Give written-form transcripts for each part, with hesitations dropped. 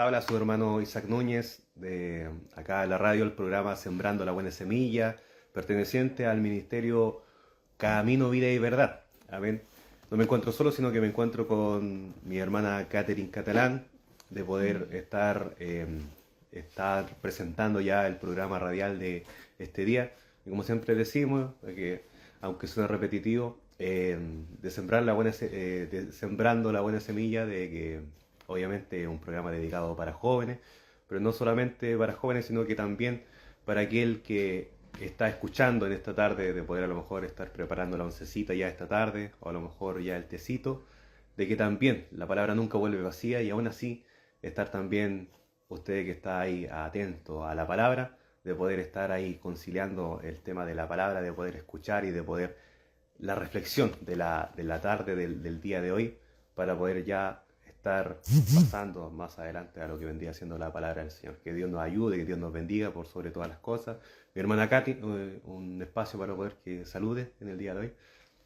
Habla su hermano Isaac Núñez de acá en la radio, el programa Sembrando la Buena Semilla, perteneciente al Ministerio Camino, Vida y Verdad. Amén. No me encuentro solo, sino que me encuentro con mi hermana Catherine Catalán, de poder estar presentando ya el programa radial de este día. Y como siempre decimos, que aunque suene repetitivo, de sembrar sembrando la buena semilla de que obviamente es un programa dedicado para jóvenes, pero no solamente para jóvenes, sino que también para aquel que está escuchando en esta tarde, de poder a lo mejor estar preparando la oncecita ya esta tarde, o a lo mejor ya el tecito, de que también la palabra nunca vuelve vacía y aún así estar también usted que está ahí atento a la palabra, de poder estar ahí conciliando el tema de la palabra, de poder escuchar y de poder la reflexión de la tarde del día de hoy, para poder ya estar pasando más adelante a lo que vendría siendo la palabra del Señor. Que Dios nos ayude, que Dios nos bendiga por sobre todas las cosas. Mi hermana Katy, un espacio para poder que salude en el día de hoy.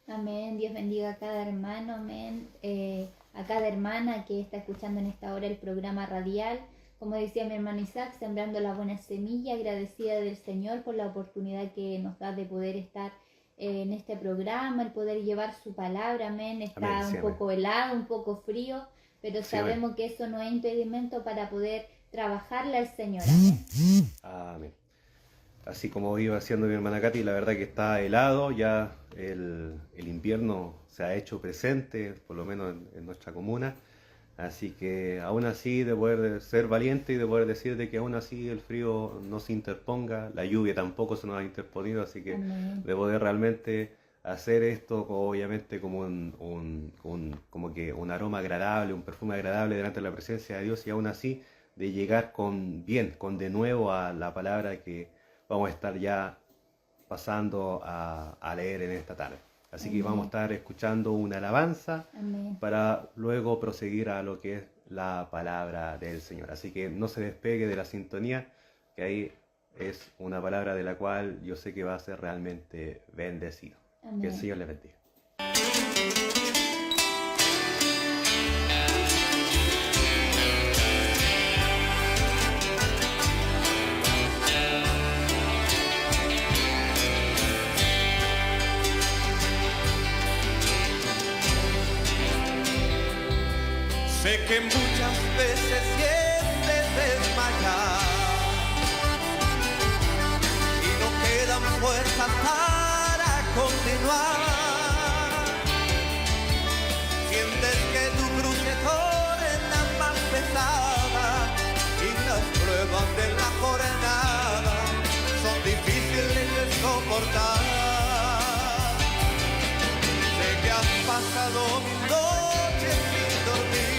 Amén, Dios bendiga a cada hermano, amén, a cada hermana que está escuchando en esta hora el programa radial. Como decía mi hermano Isaac, sembrando la buena semilla, agradecida del Señor por la oportunidad que nos da de poder estar en este programa, el poder llevar su palabra, amén. Está Amén, sí, un poco helado, un poco frío, pero sí, sabemos amén, que eso no es impedimento para poder trabajarle al Señor, amén. amén. Así como iba haciendo mi hermana Katy, la verdad que está helado, ya el invierno se ha hecho presente, por lo menos en nuestra comuna. Así que aún así de poder ser valiente y de poder decir de que aún así el frío no se interponga, la lluvia tampoco se nos ha interponido, así que Amén. de poder realmente hacer esto obviamente como como que un aroma agradable, un perfume agradable delante de la presencia de Dios, y aún así de llegar con de nuevo a la palabra que vamos a estar ya pasando a leer en esta tarde. Así que vamos a estar escuchando una alabanza Amén. para luego proseguir a lo que es la palabra del Señor. Así que no se despegue de la sintonía, que ahí es una palabra de la cual yo sé que va a ser realmente bendecido. Amén. Que el Señor le bendiga. Sé que muchas veces sientes desmayar y no quedan fuerzas para continuar. Sientes que tu cruz se torna más pesada y las pruebas de la jornada son difíciles de soportar. Sé que has pasado mil noches sin dormir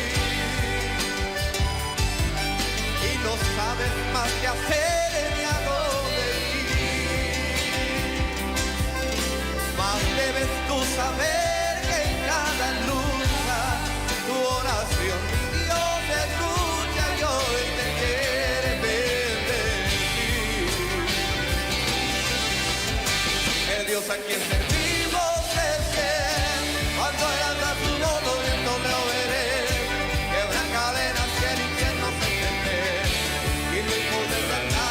y no sabes más qué hacer ni a dónde ir. Mas debes tú saber que en cada lucha tu oración mi Dios escucha y hoy te quiere bendecir. El Dios a quien servimos es fiel, cuando Él anda su modo viento le obedeceré. Quebra cadenas que el infierno se entender y no hay poder de nada.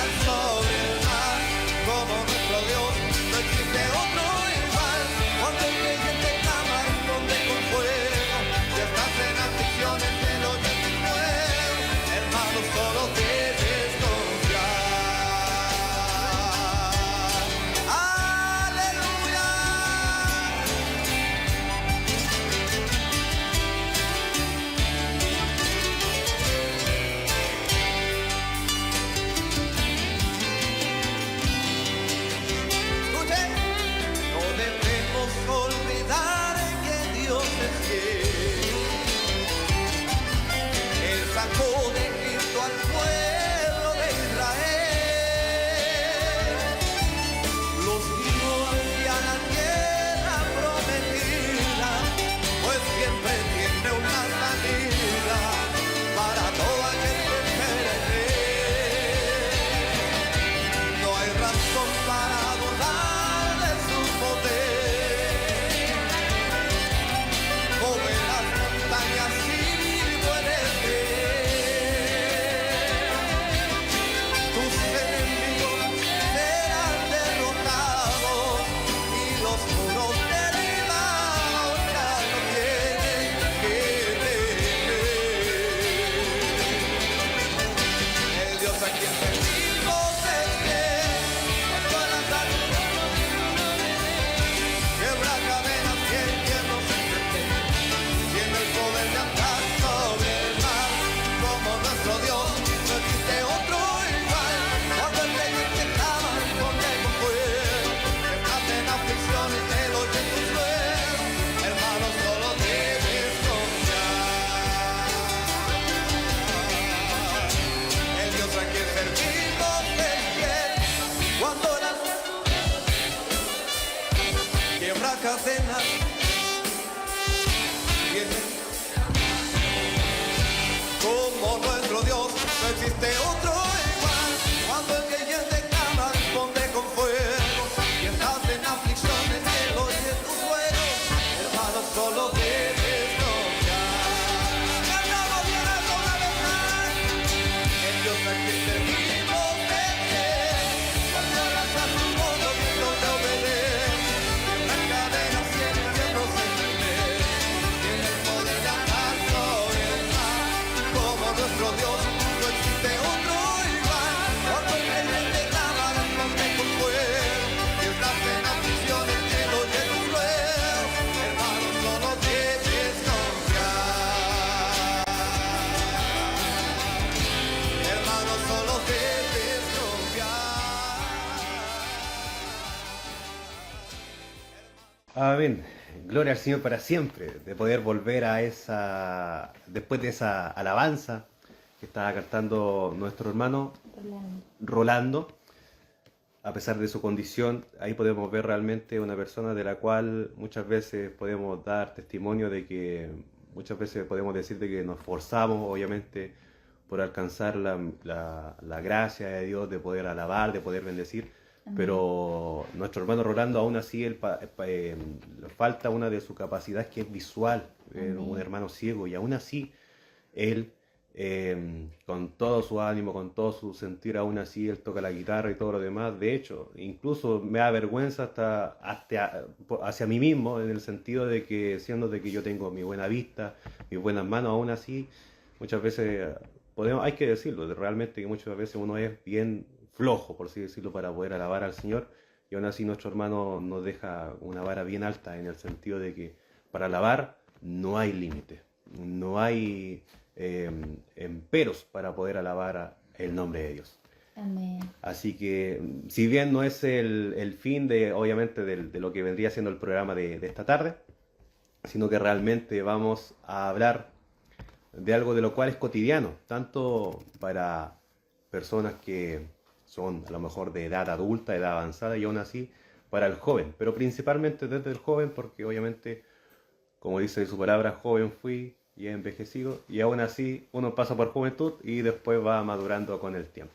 no lo dejes confiar. Amén. Gloria al Señor para siempre, de poder volver a después de esa alabanza que estaba cantando nuestro hermano Rolando. A pesar de su condición, ahí podemos ver realmente una persona de la cual muchas veces podemos dar testimonio de que muchas veces podemos decir de que nos forzamos, obviamente, por alcanzar la gracia de Dios, de poder alabar, de poder bendecir. Amén. Pero nuestro hermano Rolando, aún así, falta una de sus capacidades que es visual, un hermano ciego, y aún así, él, con todo su ánimo, con todo su sentir, aún así, él toca la guitarra y todo lo demás. De hecho, incluso me da vergüenza hasta hacia mí mismo, en el sentido de que, siendo de que yo tengo mi buena vista, mis buenas manos, aún así, muchas veces, hay que decirlo, realmente que muchas veces uno es bien flojo, por así decirlo, para poder alabar al Señor, y aún así nuestro hermano nos deja una vara bien alta, en el sentido de que para alabar no hay límite, no hay emperos para poder alabar el nombre de Dios. Amén. Así que, si bien no es el fin obviamente de lo que vendría siendo el programa de esta tarde, sino que realmente vamos a hablar de algo de lo cual es cotidiano, tanto para personas que son a lo mejor de edad adulta, edad avanzada, y aún así para el joven, pero principalmente desde el joven, porque obviamente, como dice su palabra, joven fui y he envejecido, y aún así uno pasa por juventud y después va madurando con el tiempo.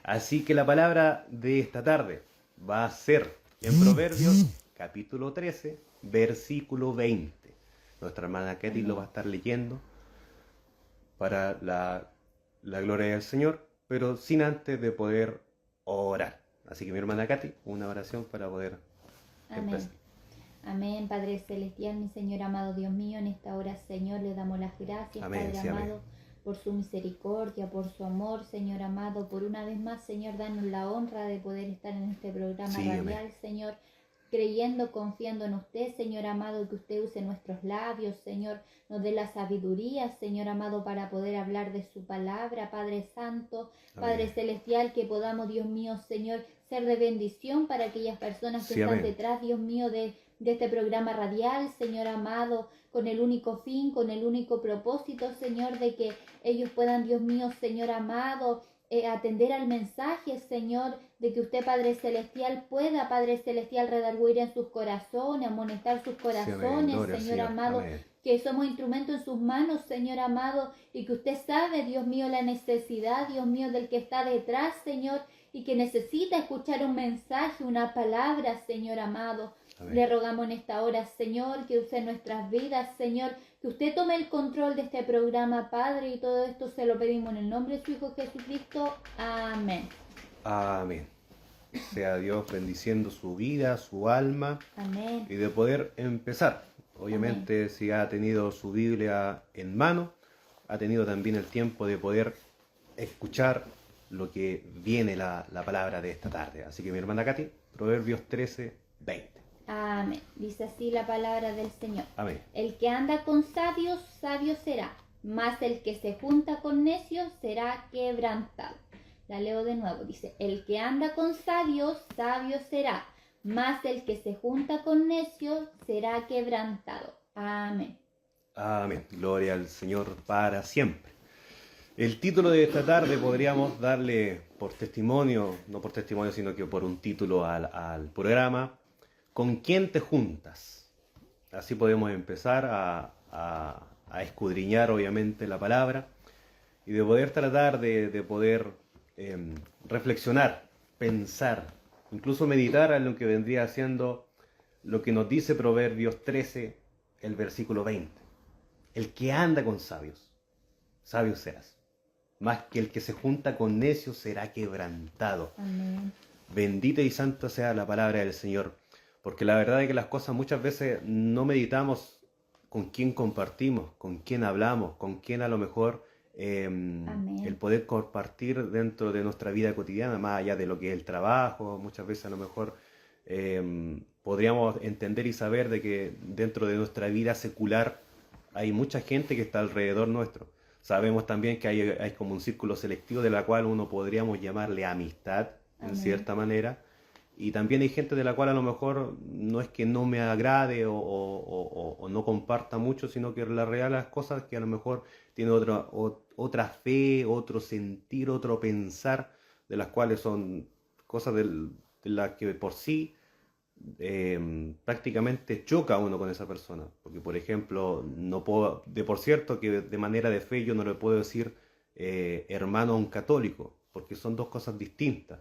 Así que la palabra de esta tarde va a ser en Proverbios capítulo 13, versículo 20. Nuestra hermana Katy lo va a estar leyendo para la gloria del Señor, pero sin antes de poder orar. Así que mi hermana Katy, una oración para poder empezar. Amén, Padre Celestial, mi Señor amado Dios mío, en esta hora, Señor, le damos las gracias, Amén, Padre sí, amado, amén, por su misericordia, por su amor, Señor amado, por una vez más, Señor, danos la honra de poder estar en este programa sí, radial, amén, Señor, creyendo, confiando en usted, Señor amado, que usted use nuestros labios, Señor, nos dé la sabiduría, Señor amado, para poder hablar de su palabra, Padre Santo, Padre amén, Celestial, que podamos, Dios mío, Señor, ser de bendición para aquellas personas que sí, están amén, detrás, Dios mío, de este programa radial, Señor amado, con el único fin, con el único propósito, Señor, de que ellos puedan, Dios mío, Señor amado, atender al mensaje, Señor, de que usted, Padre Celestial, pueda, Padre Celestial, redarguir en sus corazones, amonestar sus corazones, gloria al Señor Señor, amado, amén, que somos instrumentos en sus manos, Señor amado, y que usted sabe, Dios mío, la necesidad, Dios mío, del que está detrás, Señor, y que necesita escuchar un mensaje, una palabra, Señor amado. amén. Le rogamos en esta hora, Señor, que use nuestras vidas, Señor, que usted tome el control de este programa, Padre, y todo esto se lo pedimos en el nombre de su Hijo Jesucristo. Amén. Amén. Sea Dios bendiciendo su vida, su alma, Amén. y de poder empezar. Obviamente, Amén. si ha tenido su Biblia en mano, ha tenido también el tiempo de poder escuchar lo que viene la palabra de esta tarde. Así que mi hermana Katy, Proverbios 13, 20. Amén. Dice así la palabra del Señor. Amén. El que anda con sabios, sabio será, mas el que se junta con necios será quebrantado. La leo de nuevo. Dice, el que anda con sabios, sabio será, mas el que se junta con necios será quebrantado. Amén. Amén. Gloria al Señor para siempre. El título de esta tarde podríamos darle por testimonio, no por testimonio, sino que por un título al programa: ¿con quién te juntas? Así podemos empezar a escudriñar obviamente la palabra, y de poder tratar de poder reflexionar, pensar, incluso meditar en lo que vendría siendo lo que nos dice Proverbios 13, el versículo 20. El que anda con sabios, sabio serás. Más que el que se junta con necios será quebrantado. Amén. Bendita y santa sea la palabra del Señor. Porque la verdad es que las cosas muchas veces no meditamos con quién compartimos, con quién hablamos, con quién a lo mejor el poder compartir dentro de nuestra vida cotidiana, más allá de lo que es el trabajo. Muchas veces a lo mejor podríamos entender y saber de que dentro de nuestra vida secular hay mucha gente que está alrededor nuestro. Sabemos también que hay como un círculo selectivo de la cual uno podríamos llamarle amistad, en Amén. cierta manera. Y también hay gente de la cual a lo mejor no es que no me agrade o no comparta mucho, sino que la real las cosas que a lo mejor tiene otra fe, otro sentir, otro pensar, de las cuales son cosas de las que por sí prácticamente choca uno con esa persona. Porque, por ejemplo, no puedo, de por cierto que de manera de fe yo no le puedo decir hermano a un católico, porque son dos cosas distintas.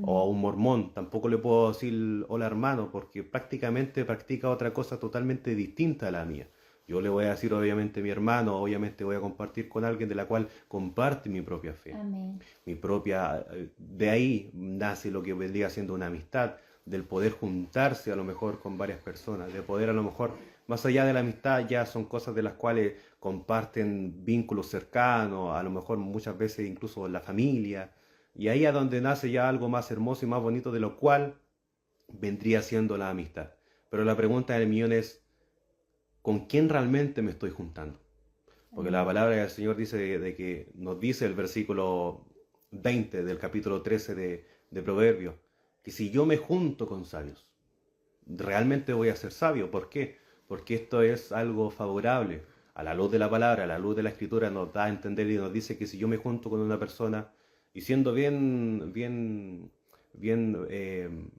O a Amén. un mormón, tampoco le puedo decir hola hermano, porque prácticamente practica otra cosa totalmente distinta a la mía. Yo le voy a decir obviamente mi hermano, obviamente voy a compartir con alguien de la cual comparte mi propia fe Amén. mi propia, de ahí nace lo que vendría siendo una amistad, del poder juntarse a lo mejor con varias personas, de poder a lo mejor, más allá de la amistad, ya son cosas de las cuales comparten vínculos cercanos, a lo mejor muchas veces incluso la familia, y ahí es donde nace ya algo más hermoso y más bonito, de lo cual vendría siendo la amistad. Pero la pregunta del millón es, ¿con quién realmente me estoy juntando? Porque la Amén. palabra del Señor dice de que nos dice el versículo 20 del capítulo 13 de Proverbios, que si yo me junto con sabios, realmente voy a ser sabio. ¿Por qué? Porque esto es algo favorable. A la luz de la palabra, a la luz de la escritura nos da a entender y nos dice que si yo me junto con una persona, y siendo bien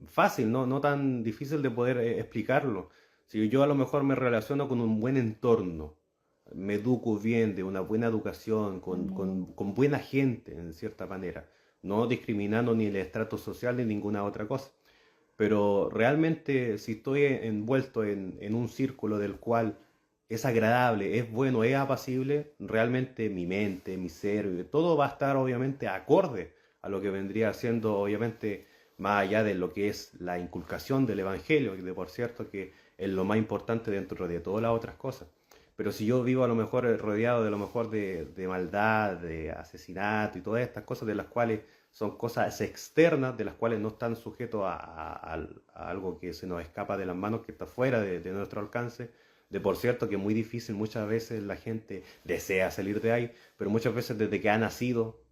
fácil, ¿no? No tan difícil de poder explicarlo, si yo a lo mejor me relaciono con un buen entorno, me educo bien, de una buena educación, Amén. con buena gente, en cierta manera, no discriminando ni el estrato social ni ninguna otra cosa. Pero realmente si estoy envuelto en un círculo del cual es agradable, es bueno, es apacible, realmente mi mente, mi ser, todo va a estar obviamente acorde a lo que vendría siendo obviamente más allá de lo que es la inculcación del Evangelio, que de por cierto que es lo más importante dentro de todas las otras cosas. Pero si yo vivo a lo mejor rodeado de lo mejor de maldad, de asesinato y todas estas cosas de las cuales son cosas externas, de las cuales no están sujetos a algo que se nos escapa de las manos, que está fuera de nuestro alcance, de por cierto que es muy difícil, muchas veces la gente desea salir de ahí, pero muchas veces desde que ha nacido,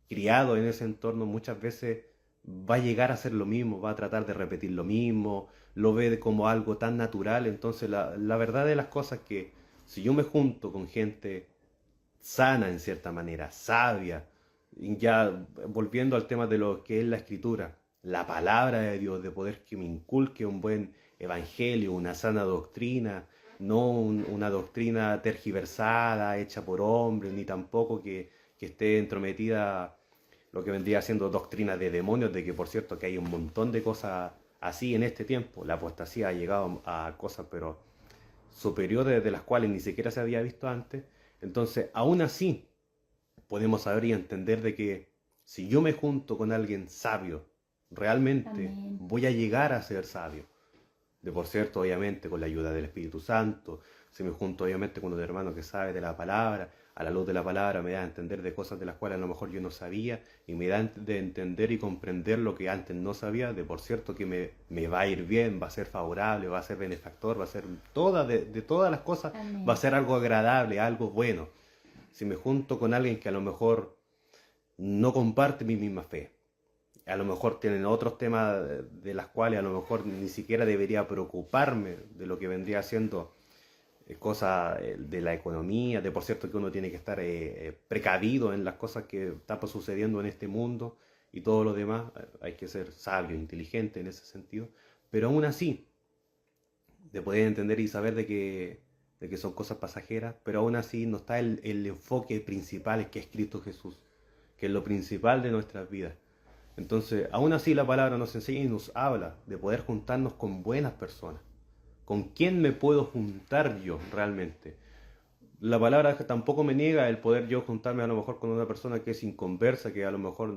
criado en ese entorno, muchas veces va a llegar a hacer lo mismo, va a tratar de repetir lo mismo, lo ve como algo tan natural. Entonces la verdad de las cosas es que si yo me junto con gente sana en cierta manera, sabia, y ya volviendo al tema de lo que es la escritura, la palabra de Dios, de poder que me inculque un buen evangelio, una sana doctrina, no una doctrina tergiversada, hecha por hombres, ni tampoco que esté entrometida lo que vendría siendo doctrina de demonios, de que por cierto que hay un montón de cosas así en este tiempo. La apostasía ha llegado a cosas pero superiores de las cuales ni siquiera se había visto antes. Entonces, aún así, podemos saber y entender de que si yo me junto con alguien sabio, realmente Amén. voy a llegar a ser sabio. De por cierto, obviamente, con la ayuda del Espíritu Santo, si me junto obviamente con un hermano que sabe de la palabra, a la luz de la palabra me da a entender de cosas de las cuales a lo mejor yo no sabía, y me da de entender y comprender lo que antes no sabía. De por cierto que me va a ir bien, va a ser favorable, va a ser benefactor, va a ser de todas las cosas, va a Amén. ser algo agradable, algo bueno. Si me junto con alguien que a lo mejor no comparte mi misma fe, a lo mejor tienen otros temas de las cuales a lo mejor ni siquiera debería preocuparme de lo que vendría siendo cosas de la economía, de por cierto que uno tiene que estar precavido en las cosas que están sucediendo en este mundo y todo lo demás, hay que ser sabio, inteligente en ese sentido, pero aún así, de poder entender y saber de que son cosas pasajeras, pero aún así no está el enfoque principal que es Cristo Jesús, que es lo principal de nuestras vidas. Entonces, aún así la palabra nos enseña y nos habla de poder juntarnos con buenas personas. ¿Con quién me puedo juntar yo realmente? La palabra tampoco me niega el poder yo juntarme a lo mejor con una persona que es inconversa, que a lo mejor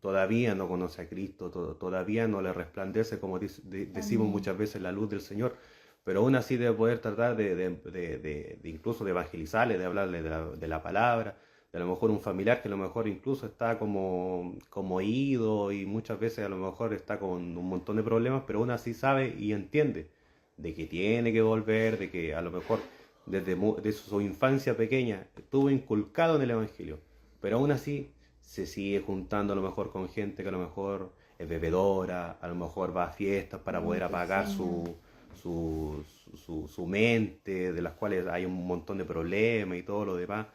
todavía no conoce a Cristo, todavía no le resplandece, como decimos Amén. muchas veces, la luz del Señor, pero aún así de poder tratar de incluso de evangelizarle, de hablarle de la palabra, de a lo mejor un familiar que a lo mejor incluso está como ido y muchas veces a lo mejor está con un montón de problemas, pero aún así sabe y entiende de que tiene que volver, de que a lo mejor desde su infancia pequeña, estuvo inculcado en el Evangelio, pero aún así se sigue juntando a lo mejor con gente que a lo mejor es bebedora, a lo mejor va a fiestas para poder apagar su mente, de las cuales hay un montón de problemas y todo lo demás.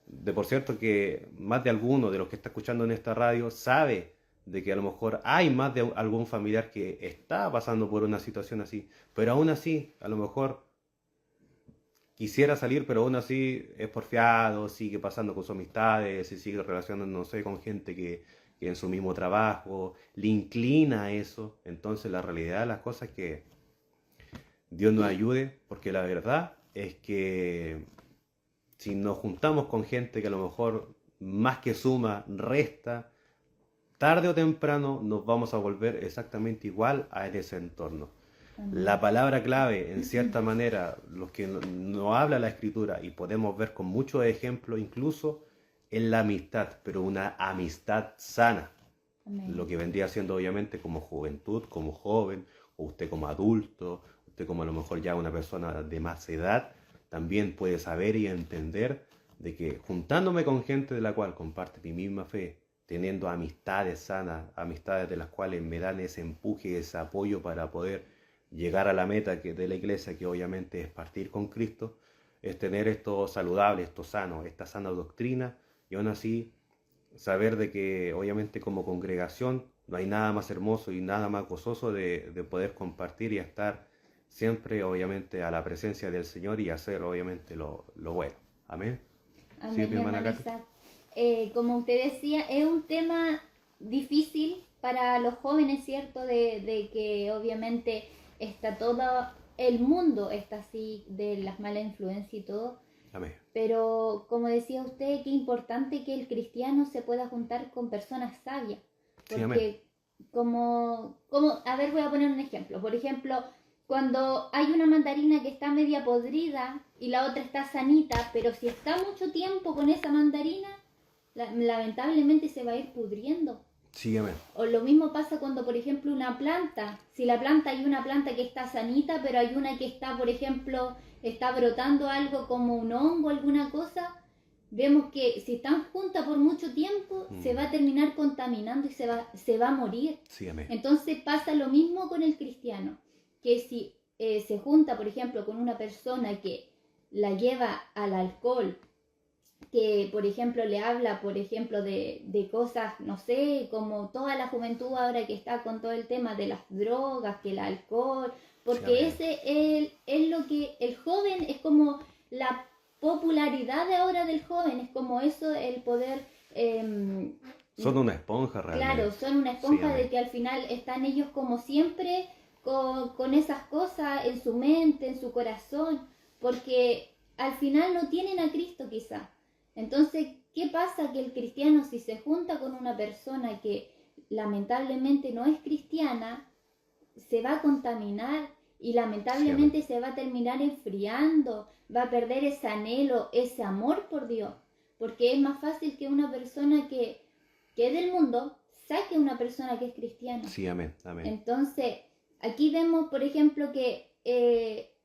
De por cierto que más de alguno de los que está escuchando en esta radio sabe de que a lo mejor hay más de algún familiar que está pasando por una situación así, pero aún así, a lo mejor quisiera salir, pero aún así es porfiado, sigue pasando con sus amistades, se sigue relacionando, no sé, con gente que en su mismo trabajo le inclina a eso. Entonces la realidad de las cosas es que Dios nos ayude, porque la verdad es que si nos juntamos con gente que a lo mejor más que suma, resta, tarde o temprano nos vamos a volver exactamente igual a ese entorno. La palabra clave, en cierta manera, los que nos habla la Escritura, y podemos ver con muchos ejemplos, incluso en la amistad, pero una amistad sana. Amén. Lo que vendría siendo obviamente como juventud, como joven, o usted como adulto, usted como a lo mejor ya una persona de más edad, también puede saber y entender de que juntándome con gente de la cual comparte mi misma fe, teniendo amistades sanas, amistades de las cuales me dan ese empuje, ese apoyo para poder llegar a la meta de la iglesia, que obviamente es partir con Cristo, es tener esto saludable, esto sano, esta sana doctrina, y aún así saber de que obviamente como congregación no hay nada más hermoso y nada más gozoso de poder compartir y estar siempre obviamente a la presencia del Señor y hacer obviamente lo bueno. Amén. Amén, Sí, mi hermana hermano Katy. Isaac. Como usted decía, es un tema difícil para los jóvenes, ¿cierto? De que obviamente está todo el mundo está así de las malas influencias y todo. Amén. Pero como decía usted, qué importante que el cristiano se pueda juntar con personas sabias. Sí, amén. Porque a ver, voy a poner un ejemplo. Por ejemplo, cuando hay una mandarina que está media podrida y la otra está sanita, pero si está mucho tiempo con esa mandarina, lamentablemente se va a ir pudriendo. Sí, amén. O lo mismo pasa cuando, por ejemplo, una planta, si la planta hay una planta que está sanita, pero hay una que está, por ejemplo, está brotando algo como un hongo, alguna cosa, vemos que si están juntas por mucho tiempo, se va a terminar contaminando y se va a morir. Sí, amén. Entonces pasa lo mismo con el cristiano, que si se junta, por ejemplo, con una persona que la lleva al alcohol, que por ejemplo le habla, por ejemplo, de cosas, no sé, como toda la juventud ahora que está con todo el tema de las drogas, que el alcohol, porque Sí, ese es lo que el joven, es como la popularidad de ahora del joven, es como eso, el poder... son una esponja realmente. Claro, son una esponja Sí, de que al final están ellos como siempre con esas cosas en su mente, en su corazón, porque al final no tienen a Cristo quizá. Entonces, ¿qué pasa? Que el cristiano, si se junta con una persona que lamentablemente no es cristiana, se va a contaminar y lamentablemente se va a terminar enfriando, va a perder ese anhelo, ese amor por Dios, porque es más fácil que una persona que es del mundo saque a una persona que es cristiana. Sí, amén, amén. Entonces, aquí vemos, por ejemplo, que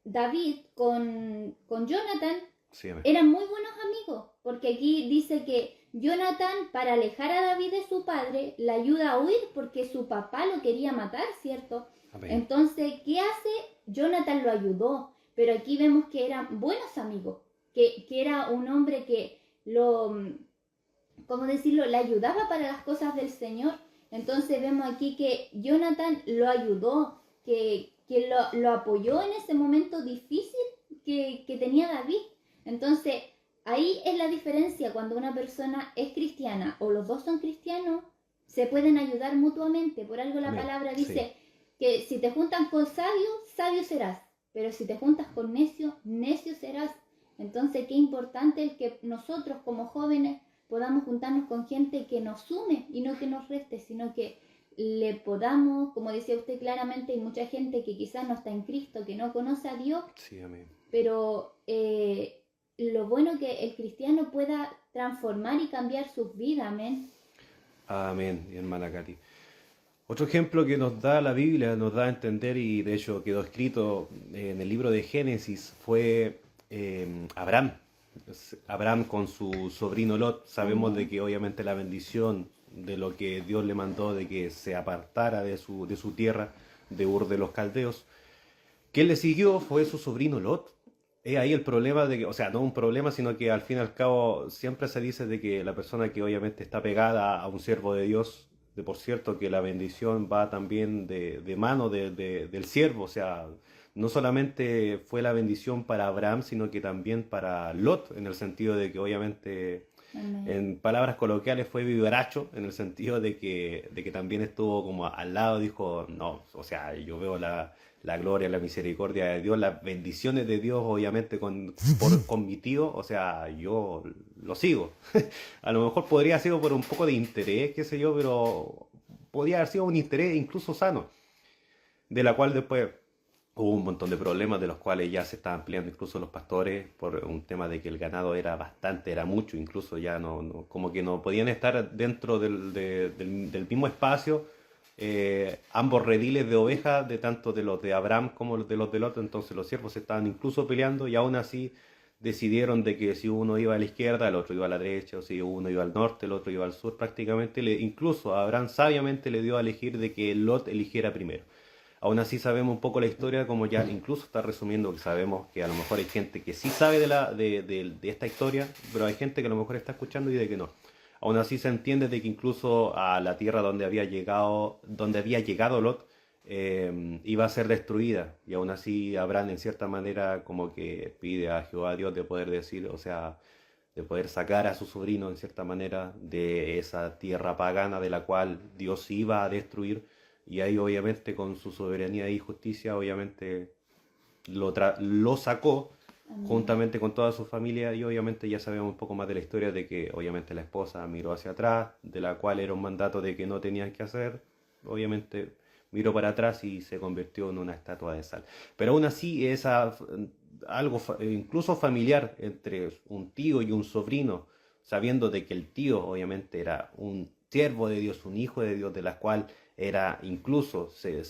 David con Jonathan Sí, amén. eran muy buenos amigos, porque aquí dice que Jonathan, para alejar a David de su padre, le ayuda a huir porque su papá lo quería matar, ¿cierto? Amén. Entonces, ¿qué hace? Jonathan lo ayudó, pero aquí vemos que eran buenos amigos, que era un hombre que ¿cómo decirlo?, le ayudaba para las cosas del Señor. Entonces vemos aquí que Jonathan lo ayudó, que lo apoyó en ese momento difícil que tenía David. Entonces, ahí es la diferencia cuando una persona es cristiana o los dos son cristianos, se pueden ayudar mutuamente. Por algo la Amén. palabra dice que si te juntan con sabios, sabio serás, pero si te juntas con necio, necio serás. Entonces, qué importante el que nosotros como jóvenes podamos juntarnos con gente que nos sume y no que nos reste, sino que le podamos, como decía usted claramente, hay mucha gente que quizás no está en Cristo, que no conoce a Dios, Sí, amén. pero lo bueno que el cristiano pueda transformar y cambiar sus vidas, amén. Amén, mi hermana Katy. Otro ejemplo que nos da la Biblia, nos da a entender, y de hecho quedó escrito en el libro de Génesis, fue Abraham. Abraham con su sobrino Lot. Sabemos de que obviamente la bendición de lo que Dios le mandó de que se apartara de su tierra, de Ur de los Caldeos. Quien le siguió fue su sobrino Lot. Es ahí el problema de que, o sea, no un problema, sino que al fin y al cabo siempre se dice de que la persona que obviamente está pegada a un siervo de Dios, de por cierto que la bendición va también de mano del siervo, o sea, no solamente fue la bendición para Abraham, sino que también para Lot, en el sentido de que obviamente, Amén. en palabras coloquiales, fue vivaracho, en el sentido de que también estuvo como al lado, dijo, no, o sea, yo veo la gloria, la misericordia de Dios, las bendiciones de Dios, obviamente, con mi tío, o sea, yo lo sigo. A lo mejor podría haber sido por un poco de interés, qué sé yo, pero podría haber sido un interés incluso sano, de la cual después hubo un montón de problemas de los cuales ya se estaban peleando incluso los pastores por un tema de que el ganado era bastante, era mucho, incluso ya como que no podían estar dentro del mismo espacio. Ambos rediles de ovejas, de tanto de los de Abraham como de los de Lot, entonces los siervos estaban incluso peleando y aún así decidieron de que si uno iba a la izquierda, el otro iba a la derecha, o si uno iba al norte, el otro iba al sur, prácticamente, incluso a Abraham sabiamente le dio a elegir de que Lot eligiera primero. Aún así sabemos un poco la historia, como ya incluso está resumiendo, que sabemos que a lo mejor hay gente que sí sabe de esta historia, pero hay gente que a lo mejor está escuchando y de que no. Aún así se entiende de que incluso a la tierra donde había llegado Lot, iba a ser destruida. Y aún así Abraham en cierta manera como que pide a Jehová Dios de poder decir, o sea, de poder sacar a su sobrino en cierta manera de esa tierra pagana de la cual Dios iba a destruir. Y ahí obviamente con su soberanía y justicia obviamente lo sacó. Amén. Juntamente con toda su familia, y obviamente ya sabemos un poco más de la historia de que obviamente la esposa miró hacia atrás, de la cual era un mandato de que no tenían que hacer, obviamente miró para atrás y se convirtió en una estatua de sal. Pero aún así es algo incluso familiar entre un tío y un sobrino, sabiendo de que el tío obviamente era un siervo de Dios, un hijo de Dios, de la cual era incluso se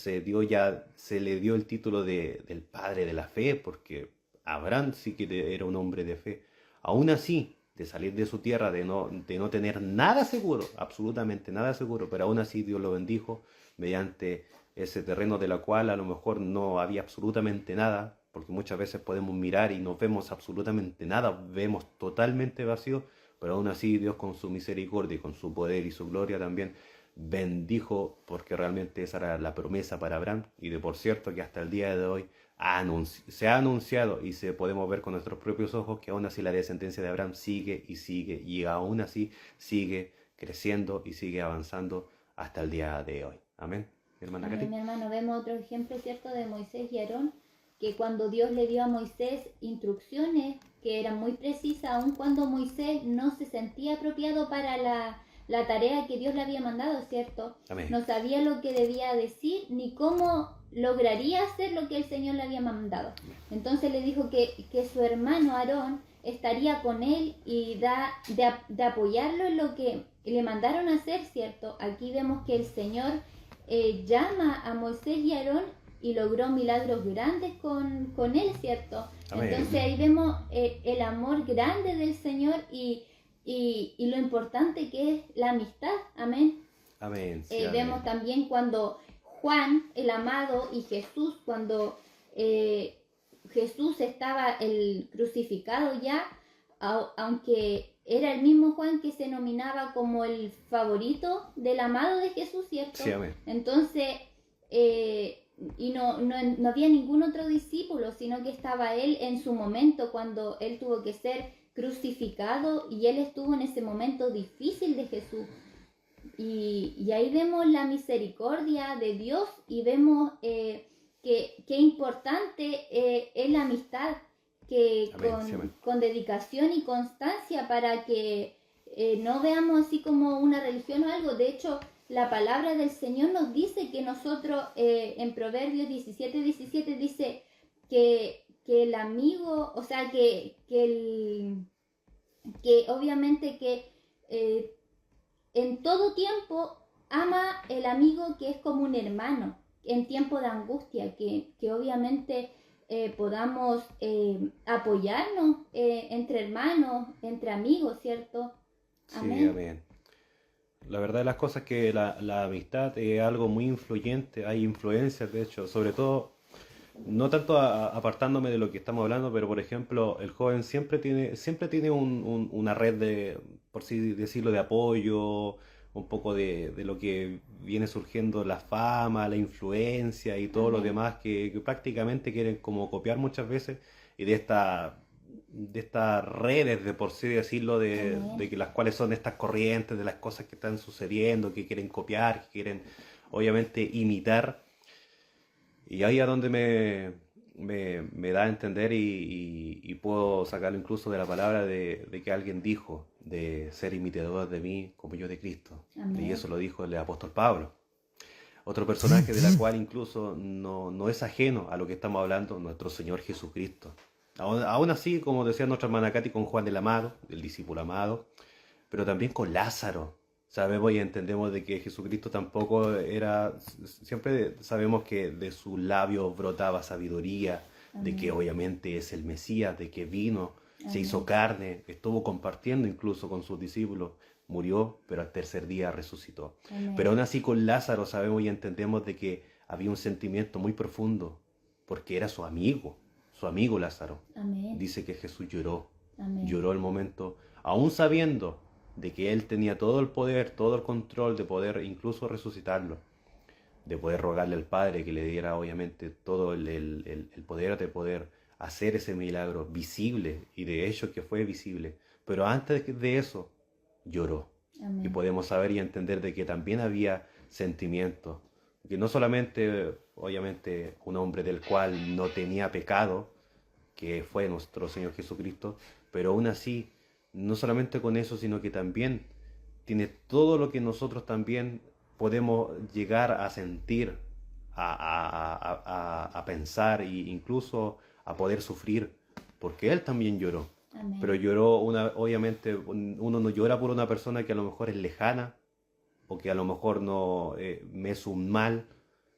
le dio el título del padre de la fe, porque Abraham sí que era un hombre de fe. Aún así, de salir de su tierra, de no tener nada seguro, absolutamente nada seguro, pero aún así Dios lo bendijo mediante ese terreno de la cual a lo mejor no había absolutamente nada, porque muchas veces podemos mirar y no vemos absolutamente nada, vemos totalmente vacío, pero aún así Dios con su misericordia y con su poder y su gloria también bendijo, porque realmente esa era la promesa para Abraham, y de por cierto que hasta el día de hoy se ha anunciado y podemos ver con nuestros propios ojos que aún así la descendencia de Abraham sigue y aún así sigue creciendo y sigue avanzando hasta el día de hoy. Amén. Mi hermana Amén, Katy. mi hermano, vemos otro ejemplo, ¿cierto?, de Moisés y Aarón, que cuando Dios le dio a Moisés instrucciones que eran muy precisas, aun cuando Moisés no se sentía apropiado para la tarea que Dios le había mandado, ¿cierto? Amén. No sabía lo que debía decir ni cómo lograría hacer lo que el Señor le había mandado. Entonces le dijo que su hermano Aarón estaría con él y de apoyarlo en lo que le mandaron a hacer, ¿cierto? Aquí vemos que el Señor llama a Moisés y Aarón y logró milagros grandes con él, ¿cierto? Amén. Entonces ahí vemos el amor grande del Señor y lo importante que es la amistad. Amén. Amén. Sí, amén. Vemos también cuando Juan, el amado, y Jesús, cuando Jesús estaba crucificado ya, aunque era el mismo Juan que se nominaba como el favorito del amado de Jesús, ¿cierto? Sí, amén. Entonces, y no había ningún otro discípulo, sino que estaba él en su momento cuando él tuvo que ser crucificado y él estuvo en ese momento difícil de Jesús. Y ahí vemos la misericordia de Dios y vemos qué importante es la amistad, que Amén, con dedicación y constancia, para que no veamos así como una religión o algo. De hecho, la palabra del Señor nos dice que nosotros, en Proverbios 17:17 dice que el amigo, o sea, que obviamente que en todo tiempo ama el amigo que es como un hermano, en tiempo de angustia, que obviamente podamos apoyarnos entre hermanos, entre amigos, ¿cierto? Amén. Sí, amén. La verdad de las cosas es que la amistad es algo muy influyente, hay influencias de hecho, sobre todo, no tanto apartándome de lo que estamos hablando, pero por ejemplo, el joven siempre tiene una red de, por así decirlo, de apoyo, un poco de lo que viene surgiendo, la fama, la influencia y todo lo Amén. demás que prácticamente quieren como copiar muchas veces y de estas redes, de por sí decirlo, de Amén. que las cuales son estas corrientes, de las cosas que están sucediendo, que quieren copiar, que quieren obviamente imitar. Y ahí a donde me da a entender y puedo sacarlo incluso de la palabra de que alguien dijo, de ser imitador de mí como yo de Cristo. Y Amén. eso lo dijo el apóstol Pablo. Otro personaje de la cual incluso no es ajeno a lo que estamos hablando, nuestro Señor Jesucristo. Aún así, como decía nuestra hermana Katy, con Juan el Amado, el discípulo amado, pero también con Lázaro. Sabemos y entendemos de que Jesucristo tampoco era, siempre sabemos que de sus labios brotaba sabiduría, de que Amén. obviamente es el Mesías, de que vino, se hizo Amén. carne, estuvo compartiendo incluso con sus discípulos, murió, pero al tercer día resucitó. Pero Amén. aún así con Lázaro sabemos y entendemos de que había un sentimiento muy profundo, porque era su amigo Lázaro. Amén. Dice que Jesús lloró, Amén. lloró el momento, aún sabiendo de que él tenía todo el poder, todo el control de poder incluso resucitarlo, de poder rogarle al Padre que le diera obviamente todo el poder de poder hacer ese milagro visible, y de hecho que fue visible. Pero antes de eso, lloró. Y Amén. podemos saber y entender de que también había sentimientos, que no solamente, obviamente, un hombre del cual no tenía pecado, que fue nuestro Señor Jesucristo, pero aún así, no solamente con eso, sino que también tiene todo lo que nosotros también podemos llegar a sentir, a pensar e incluso a poder sufrir, porque Él también lloró. Pero Amén. lloró, obviamente, uno no llora por una persona que a lo mejor es lejana, o que a lo mejor no me es un mal,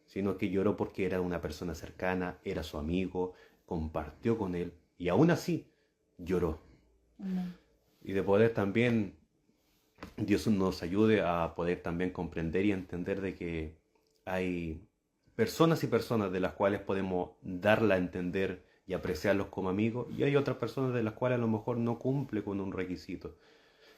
sino que lloró porque era una persona cercana, era su amigo, compartió con él, y aún así lloró. Amén. Y de poder también, Dios nos ayude a poder también comprender y entender de que hay personas y personas de las cuales podemos darla a entender y apreciarlos como amigos, y hay otras personas de las cuales a lo mejor no cumple con un requisito.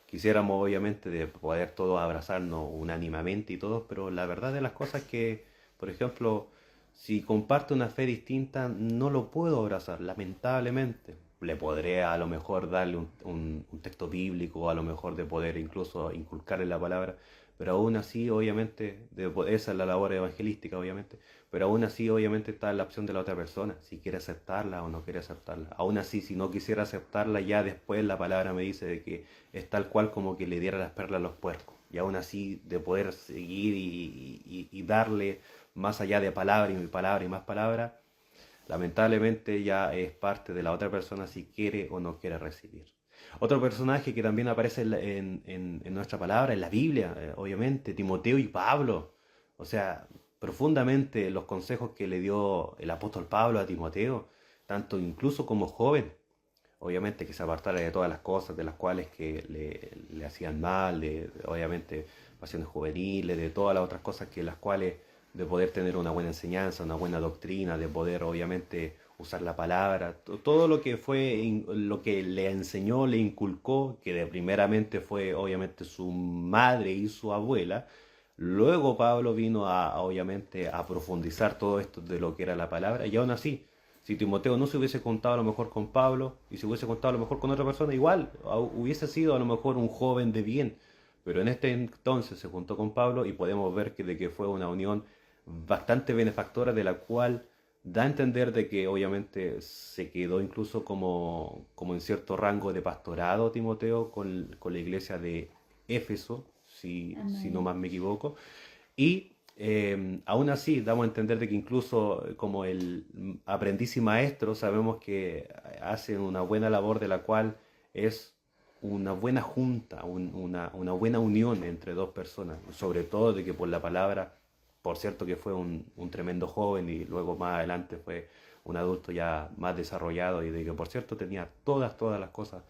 Quisiéramos obviamente de poder todos abrazarnos unánimemente y todos, pero la verdad de las cosas es que, por ejemplo, si comparto una fe distinta, no lo puedo abrazar, lamentablemente. Le podré a lo mejor darle un texto bíblico, a lo mejor de poder incluso inculcarle la palabra, pero aún así, obviamente, esa es la labor evangelística, obviamente, pero aún así, obviamente, está la opción de la otra persona, si quiere aceptarla o no quiere aceptarla. Aún así, si no quisiera aceptarla, ya después la palabra me dice de que es tal cual como que le diera las perlas a los puercos. Y aún así, de poder seguir y darle más allá de palabra y más palabra, lamentablemente ya es parte de la otra persona si quiere o no quiere recibir. Otro personaje que también aparece en nuestra palabra, en la Biblia, obviamente, Timoteo y Pablo. O sea, profundamente los consejos que le dio el apóstol Pablo a Timoteo, tanto incluso como joven. Obviamente que se apartara de todas las cosas de las cuales que le hacían mal, obviamente pasiones juveniles, de todas las otras cosas que las cuales de poder tener una buena enseñanza, una buena doctrina, de poder obviamente usar la palabra, todo lo que fue, lo que le enseñó, le inculcó, que de primeramente fue obviamente su madre y su abuela. Luego Pablo vino obviamente a profundizar todo esto de lo que era la palabra, y aún así, si Timoteo no se hubiese contado a lo mejor con Pablo y se hubiese contado a lo mejor con otra persona, igual hubiese sido a lo mejor un joven de bien. Pero en este entonces se juntó con Pablo y podemos ver de que fue una unión bastante benefactora, de la cual da a entender de que obviamente se quedó incluso como en cierto rango de pastorado Timoteo con la iglesia de Éfeso, si no Amén. más me equivoco. Y aún así damos a entender de que incluso como el aprendiz y maestro sabemos que hacen una buena labor, de la cual es una buena junta, una buena unión entre dos personas, sobre todo de que por la palabra, por cierto que fue un tremendo joven y luego más adelante fue un adulto ya más desarrollado y de que por cierto tenía todas las cosas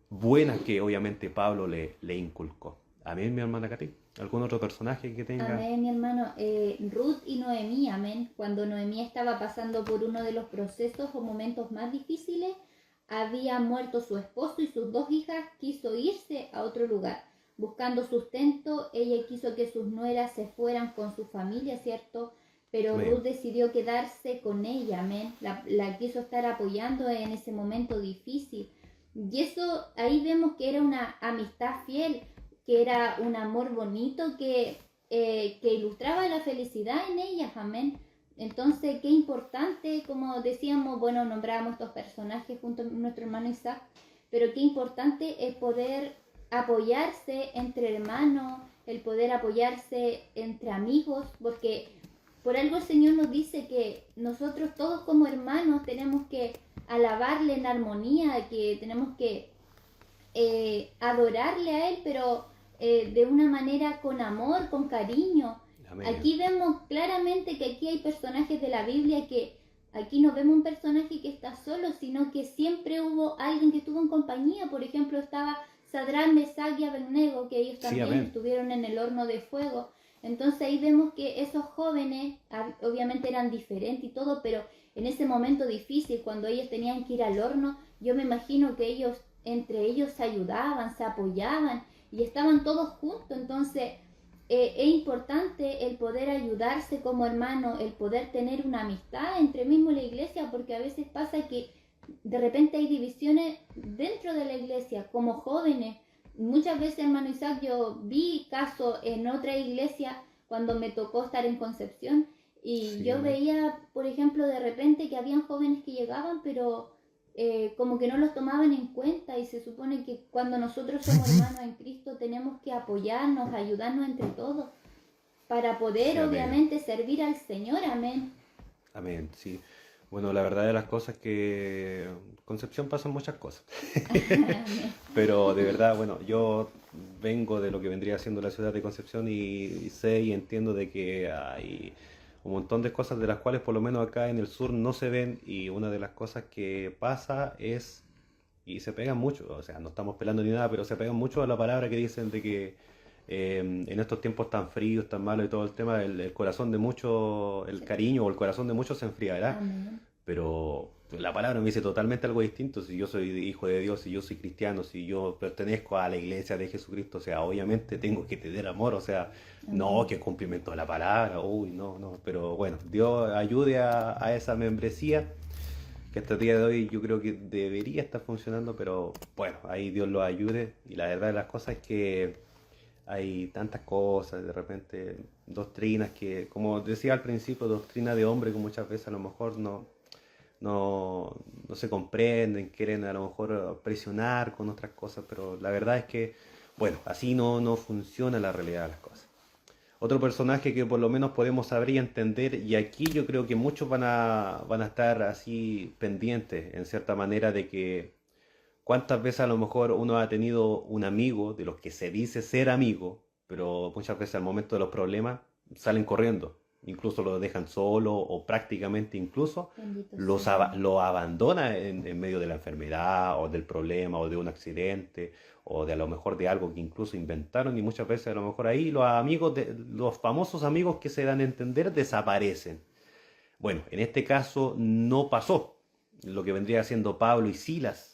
buenas que obviamente Pablo le inculcó. Amén, mi hermana Katy. ¿Algún otro personaje que tenga? Amén, mi hermano. Ruth y Noemí, amén. Cuando Noemí estaba pasando por uno de los procesos o momentos más difíciles, había muerto su esposo y sus 2 hijas, quiso irse a otro lugar. Buscando sustento, ella quiso que sus nueras se fueran con su familia, ¿cierto? Pero Amén. Ruth decidió quedarse con ella, amén. La quiso estar apoyando en ese momento difícil. Y eso, ahí vemos que era una amistad fiel, que era un amor bonito, que ilustraba la felicidad en ellas, amén. Entonces, qué importante, como decíamos, bueno, nombrábamos estos personajes junto a nuestro hermano Isaac, pero qué importante es poder apoyarse entre hermanos, el poder apoyarse entre amigos, porque por algo el Señor nos dice que nosotros todos como hermanos tenemos que alabarle en armonía, que tenemos que adorarle a Él, pero de una manera con amor, con cariño. Amén. Aquí vemos claramente que aquí hay personajes de la Biblia que aquí no vemos un personaje que está solo, sino que siempre hubo alguien que estuvo en compañía. Por ejemplo, estaba Sadrán, Mesach y Abednego, que ellos también estuvieron en el horno de fuego. Entonces ahí vemos que esos jóvenes obviamente eran diferentes y todo, pero en ese momento difícil, cuando ellos tenían que ir al horno, yo me imagino que ellos, entre ellos se ayudaban, se apoyaban y estaban todos juntos. Entonces es importante el poder ayudarse como hermano, el poder tener una amistad entre mismo la iglesia, porque a veces pasa que de repente hay divisiones dentro de la iglesia, como jóvenes. Muchas veces, hermano Isaac, yo vi casos en otra iglesia cuando me tocó estar en Concepción y Sí, yo amén. veía, por ejemplo, de repente que habían jóvenes que llegaban, pero como que no los tomaban en cuenta, y se supone que cuando nosotros somos hermanos en Cristo tenemos que apoyarnos, ayudarnos entre todos para poder Sí, amén. obviamente servir al Señor, amén. Amén, sí. Bueno, la verdad de las cosas es que en Concepción pasan muchas cosas. Amén. Pero de verdad, bueno, yo vengo de lo que vendría siendo la ciudad de Concepción y sé y entiendo de que hay un montón de cosas de las cuales por lo menos acá en el sur no se ven, y una de las cosas que pasa es, y se pegan mucho, o sea, no estamos pelando ni nada, pero se pegan mucho a la palabra que dicen de que en estos tiempos tan fríos, tan malos y todo el tema, el corazón de muchos, el cariño o el corazón de muchos se enfría, ¿verdad? Amén. Pero la palabra me dice totalmente algo distinto. Si yo soy hijo de Dios, si yo soy cristiano, si yo pertenezco a la iglesia de Jesucristo, o sea, obviamente tengo que tener amor, o sea, no Amén. que cumplimiento de la palabra, uy, no, pero bueno, Dios ayude a esa membresía que hasta el día de hoy yo creo que debería estar funcionando, pero bueno, ahí Dios lo ayude, y la verdad de las cosas es que hay tantas cosas, de repente doctrinas que, como decía al principio, doctrina de hombre que muchas veces a lo mejor no se comprenden, quieren a lo mejor presionar con otras cosas, pero la verdad es que, bueno, así no funciona la realidad de las cosas. Otro personaje que por lo menos podemos saber y entender, y aquí yo creo que muchos van a estar así pendientes, en cierta manera, de que cuántas veces a lo mejor uno ha tenido un amigo de los que se dice ser amigo, pero muchas veces al momento de los problemas salen corriendo, incluso lo dejan solo o prácticamente incluso Bendito sea. lo abandona en medio de la enfermedad o del problema o de un accidente o de a lo mejor de algo que incluso inventaron, y muchas veces a lo mejor ahí los amigos, los famosos amigos que se dan a entender, desaparecen. Bueno, en este caso no pasó lo que vendría siendo Pablo y Silas.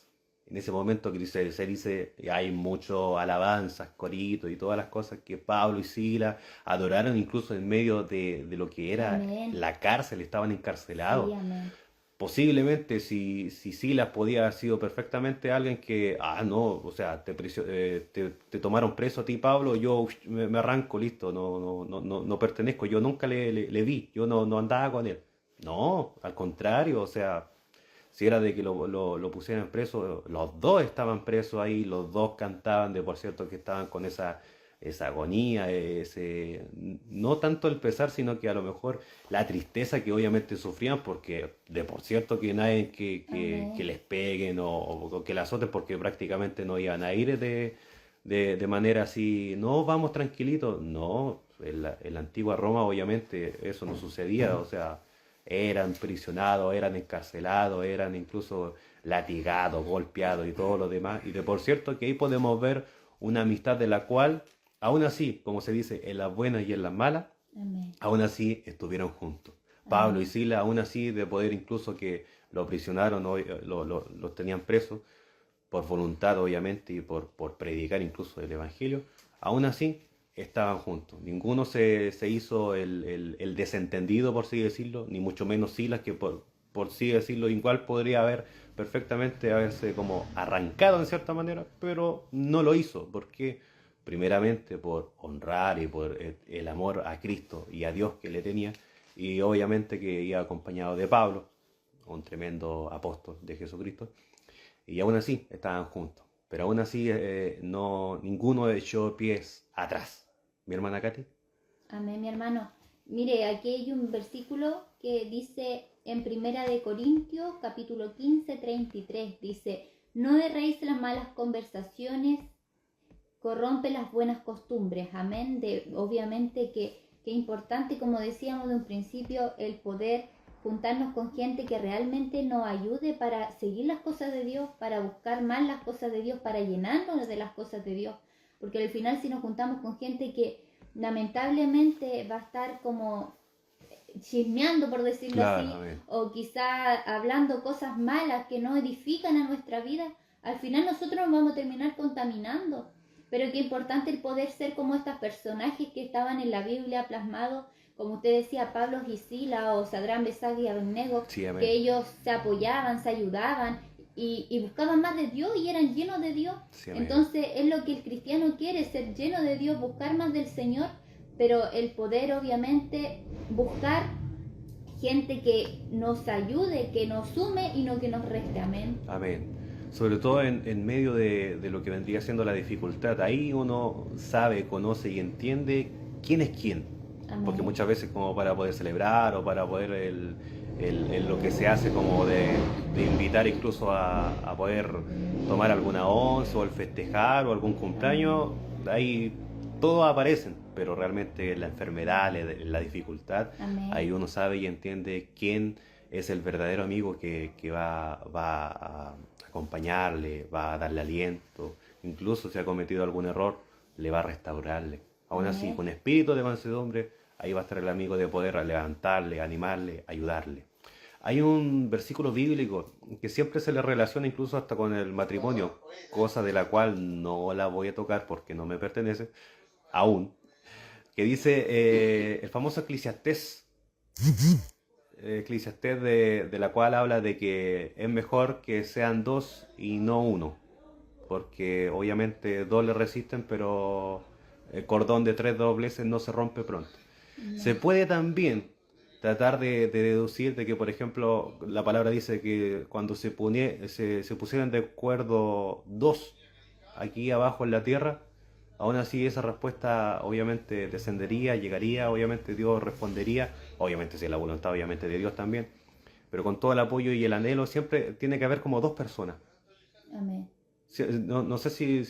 En ese momento que se dice, hay mucho alabanzas, coritos y todas las cosas, que Pablo y Silas adoraron incluso en medio de lo que era Amén. la cárcel, estaban encarcelados. Sí, amén. Posiblemente si Silas podía haber sido perfectamente alguien que, no, o sea, te tomaron preso a ti, Pablo, yo me arranco, listo, no pertenezco, yo nunca le vi, yo no andaba con él. No, al contrario, o sea, si era de que lo pusieran preso, los dos estaban presos ahí, los dos cantaban, de por cierto que estaban con esa agonía, no tanto el pesar, sino que a lo mejor la tristeza que obviamente sufrían, porque de por cierto que nadie que Amén. les peguen o que la azoten, porque prácticamente no iban a ir de manera así, no, vamos tranquilitos, no, en la antigua Roma obviamente eso no sucedía, o sea, eran prisionados, eran encarcelados, eran incluso latigados, golpeados y todo lo demás. Y de por cierto que ahí podemos ver una amistad de la cual, aún así, como se dice, en las buenas y en las malas, Amén. aún así estuvieron juntos. Pablo Amén. y Silas, aún así, de poder incluso que lo aprisionaron, los tenían presos, por voluntad obviamente y por predicar incluso el Evangelio, aún así estaban juntos. Ninguno se hizo el desentendido, por así decirlo, ni mucho menos Silas, que por así decirlo, igual podría haber perfectamente haberse como arrancado en cierta manera, pero no lo hizo, porque primeramente por honrar y por el amor a Cristo y a Dios que le tenía, y obviamente que iba acompañado de Pablo, un tremendo apóstol de Jesucristo, y aún así estaban juntos. Pero aún así no, ninguno echó pies atrás. ¿Mi hermana Katy? Amén, mi hermano. Mire, aquí hay un versículo que dice en Primera de Corintios, capítulo 15, 33, dice: no erréis las malas conversaciones, corrompe las buenas costumbres. Amén. Obviamente que importante, como decíamos de un principio, el poder juntarnos con gente que realmente nos ayude para seguir las cosas de Dios, para buscar más las cosas de Dios, para llenarnos de las cosas de Dios. Porque al final, si nos juntamos con gente que lamentablemente va a estar como chismeando, por decirlo Claro, así, amén. o quizá hablando cosas malas que no edifican a nuestra vida, al final nosotros nos vamos a terminar contaminando. Pero qué importante el poder ser como estos personajes que estaban en la Biblia plasmados, como usted decía, Pablo y Sila, o Sadrán, Mesach y Abednego, Sí, amén. que ellos se apoyaban, se ayudaban y buscaban más de Dios y eran llenos de Dios. Sí, amén. Entonces es lo que el cristiano quiere, ser lleno de Dios, buscar más del Señor, pero el poder obviamente buscar gente que nos ayude, que nos sume y no que nos reste. Amén. Amén. Sobre todo en medio de lo que vendría siendo la dificultad. Ahí uno sabe, conoce y entiende quién es quién. Amén. Porque muchas veces como para poder celebrar o para poder lo que se hace como de invitar incluso a poder tomar alguna once o el festejar o algún cumpleaños, ahí todos aparecen, pero realmente la enfermedad, la dificultad, Amén. ahí uno sabe y entiende quién es el verdadero amigo que va a acompañarle, va a darle aliento, incluso si ha cometido algún error, le va a restaurarle. Aún así, Amén. con espíritu de mansedumbre, ahí va a estar el amigo de poder levantarle, animarle, ayudarle. Hay un versículo bíblico que siempre se le relaciona incluso hasta con el matrimonio, cosa de la cual no la voy a tocar porque no me pertenece, aún, que dice el famoso Eclesiastés, de la cual habla de que es mejor que sean dos y no uno, porque obviamente dos le resisten, pero el cordón de tres dobleces no se rompe pronto. Se puede también tratar de deducir de que, por ejemplo, la palabra dice que cuando se pusieran de acuerdo dos aquí abajo en la tierra, aún así esa respuesta obviamente descendería, llegaría, obviamente Dios respondería, obviamente si es la voluntad obviamente de Dios también, pero con todo el apoyo y el anhelo siempre tiene que haber como dos personas. Amén. No sé si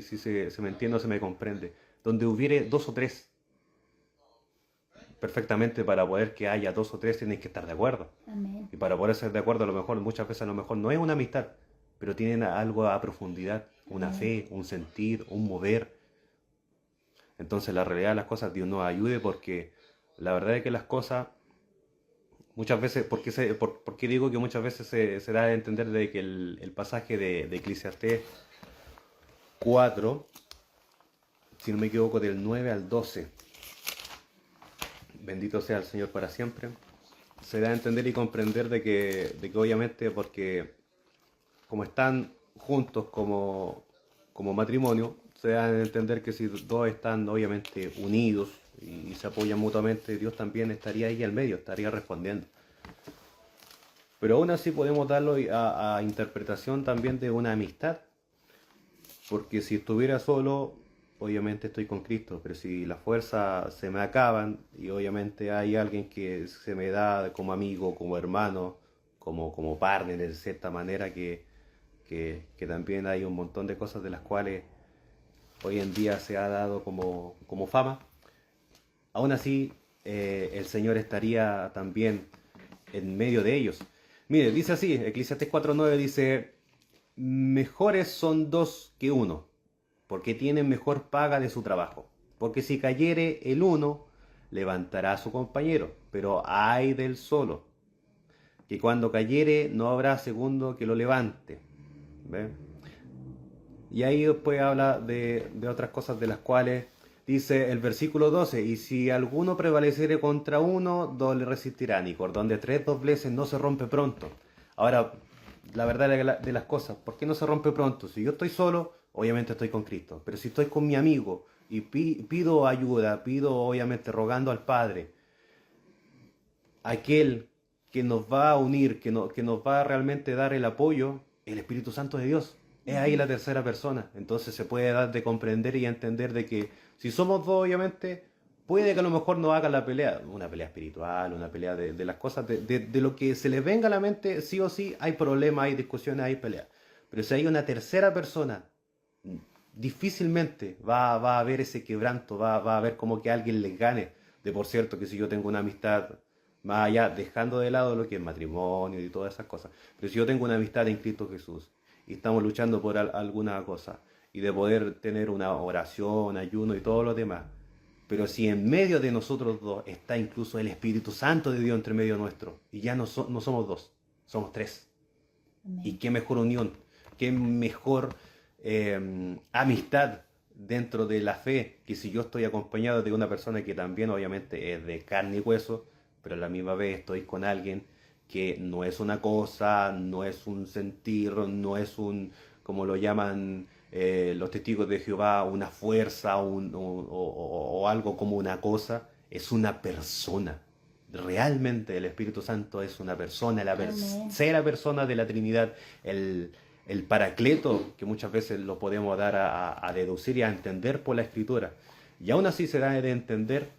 se me entiende o se me comprende. Donde hubiere dos o tres, perfectamente para poder que haya dos o tres tienen que estar de acuerdo. Amén. Y para poder ser de acuerdo, a lo mejor, muchas veces a lo mejor no es una amistad, pero tienen algo a profundidad, una fe, un sentir, un mover. Entonces la realidad de las cosas, Dios nos ayude, porque la verdad es que las cosas, muchas veces, ¿por qué digo que muchas veces se da a entender de que el pasaje de Eclesiastés 4, si no me equivoco, del 9 al 12, bendito sea el Señor para siempre, se da a entender y comprender de que obviamente, porque como están juntos como matrimonio, se da a entender que si dos están obviamente unidos y se apoyan mutuamente, Dios también estaría ahí al medio, estaría respondiendo. Pero aún así podemos darlo a interpretación también de una amistad, porque si estuviera solo, obviamente estoy con Cristo, pero si las fuerzas se me acaban y obviamente hay alguien que se me da como amigo, como hermano, como partner de cierta manera, que también hay un montón de cosas de las cuales hoy en día se ha dado como fama, aún así el Señor estaría también en medio de ellos. Mire, dice así, Eclesiastés 4:9 dice, mejores son dos que uno, porque tienen mejor paga de su trabajo. Porque si cayere el uno, levantará a su compañero, pero ay del solo, que cuando cayere no habrá segundo que lo levante. ¿Ve? Y ahí después habla de otras cosas de las cuales dice el versículo 12, y si alguno prevaleciere contra uno, dos le resistirán, y cordón de tres dobleces no se rompe pronto. Ahora, la verdad de las cosas, ¿por qué no se rompe pronto? Si yo estoy solo, obviamente estoy con Cristo, pero si estoy con mi amigo y pido ayuda, pido obviamente rogando al Padre, aquel que nos va a unir, que nos va a realmente dar el apoyo, el Espíritu Santo de Dios. Es ahí la tercera persona. Entonces se puede dar de comprender y entender de que si somos dos, obviamente, puede que a lo mejor no haga la pelea, una pelea espiritual, una pelea de las cosas, de lo que se les venga a la mente, sí o sí, hay problemas, hay discusiones, hay peleas. Pero si hay una tercera persona, difícilmente va a haber ese quebranto, va a haber como que alguien les gane. De por cierto, que si yo tengo una amistad, más allá, dejando de lado lo que es matrimonio y todas esas cosas, pero si yo tengo una amistad en Cristo Jesús y estamos luchando por alguna cosa y de poder tener una oración, ayuno y todo lo demás, pero si en medio de nosotros dos está incluso el Espíritu Santo de Dios entre medio nuestro, y ya no somos dos, somos tres. Amén. Y qué mejor unión, qué mejor amistad dentro de la fe, que si yo estoy acompañado de una persona que también obviamente es de carne y hueso, pero a la misma vez estoy con alguien que no es una cosa, no es un sentir, no es un, como lo llaman los testigos de Jehová, una fuerza o algo como una cosa, es una persona. Realmente el Espíritu Santo es una persona, la tercera persona de la Trinidad, el Paracleto, que muchas veces lo podemos dar a deducir y a entender por la Escritura. Y aún así se da de entender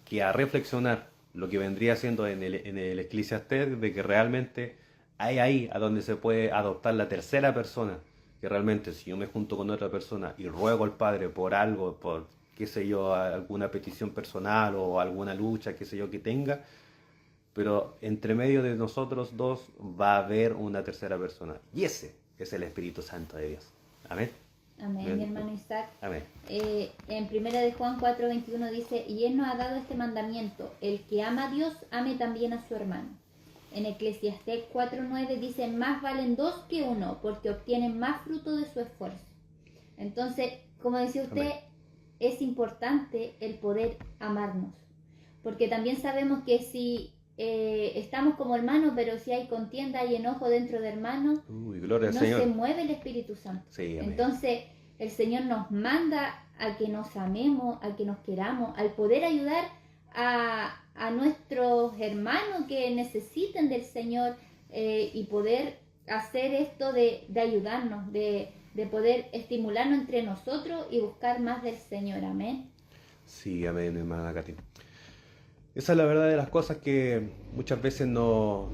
que a reflexionar lo que vendría siendo en el Eclesiastés, de que realmente hay ahí a donde se puede adoptar la tercera persona, que realmente si yo me junto con otra persona y ruego al Padre por algo, por qué sé yo, alguna petición personal o alguna lucha, qué sé yo, que tenga, pero entre medio de nosotros dos va a haber una tercera persona, y ese es el Espíritu Santo de Dios. Amén. Amén, mi hermano Isaac. Amén. En 1 de Juan 4:21 dice, y Él nos ha dado este mandamiento, el que ama a Dios, ame también a su hermano. En Eclesiastés 4:9 dice, más valen dos que uno, porque obtienen más fruto de su esfuerzo. Entonces, como decía usted, amén, es importante el poder amarnos, porque también sabemos que si estamos como hermanos, pero si hay contienda y enojo dentro de hermanos, gloria al no Señor, se mueve el Espíritu Santo. Sí, entonces el Señor nos manda a que nos amemos, a que nos queramos, al poder ayudar a nuestros hermanos que necesiten del Señor, y poder hacer esto de ayudarnos, de poder estimularnos entre nosotros y buscar más del Señor. Amén. Sí, amén, hermana Katy. Esa es la verdad de las cosas que muchas veces nos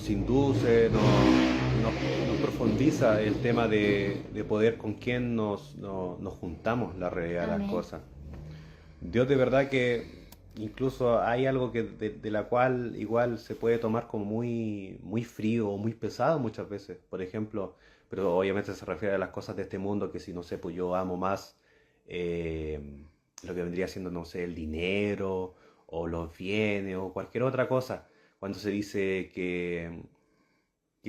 induce, nos profundiza el tema de poder con quién nos juntamos, la realidad de las cosas. Dios de verdad que incluso hay algo que de la cual igual se puede tomar como muy, muy frío o muy pesado muchas veces. Por ejemplo, pero obviamente se refiere a las cosas de este mundo, que si no sé, pues yo amo más lo que vendría siendo, no sé, el dinero o los bienes o cualquier otra cosa, cuando se dice que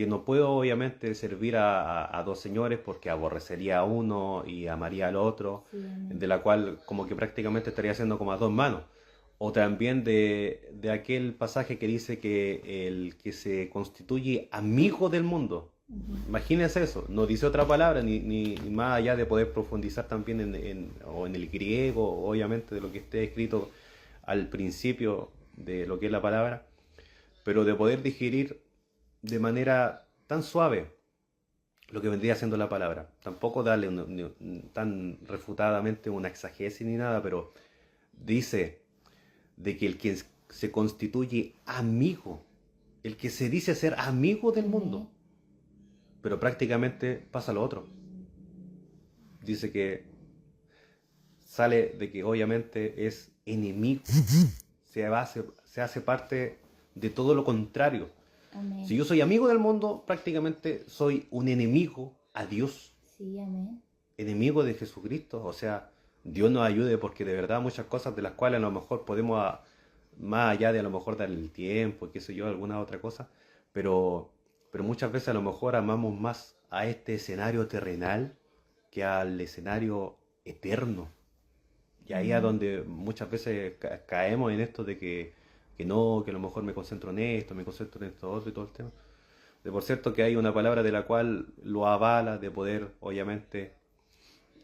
no puedo obviamente servir a dos señores porque aborrecería a uno y amaría al otro, sí, de la cual como que prácticamente estaría haciendo como a dos manos. O también de aquel pasaje que dice que el que se constituye amigo del mundo, imagínense eso, no dice otra palabra, ni más allá de poder profundizar también en el griego, obviamente de lo que esté escrito al principio de lo que es la palabra, pero de poder digerir de manera tan suave lo que vendría siendo la palabra. Tampoco darle tan refutadamente una exagesis ni nada, pero dice de que el que se constituye amigo, el que se dice ser amigo del mundo, pero prácticamente pasa lo otro. Dice que sale de que obviamente es enemigo, se hace parte de todo lo contrario. Amén. Si yo soy amigo del mundo, prácticamente soy un enemigo a Dios, Sí, amén. enemigo de Jesucristo. O sea, Dios nos ayude, porque de verdad muchas cosas de las cuales a lo mejor podemos, más allá de a lo mejor darle el tiempo, qué sé yo, alguna otra cosa, pero muchas veces a lo mejor amamos más a este escenario terrenal que al escenario eterno. Y ahí es donde muchas veces caemos en esto de que no, que a lo mejor me concentro en esto otro y todo el tema. De por cierto que hay una palabra de la cual lo avala, de poder, obviamente,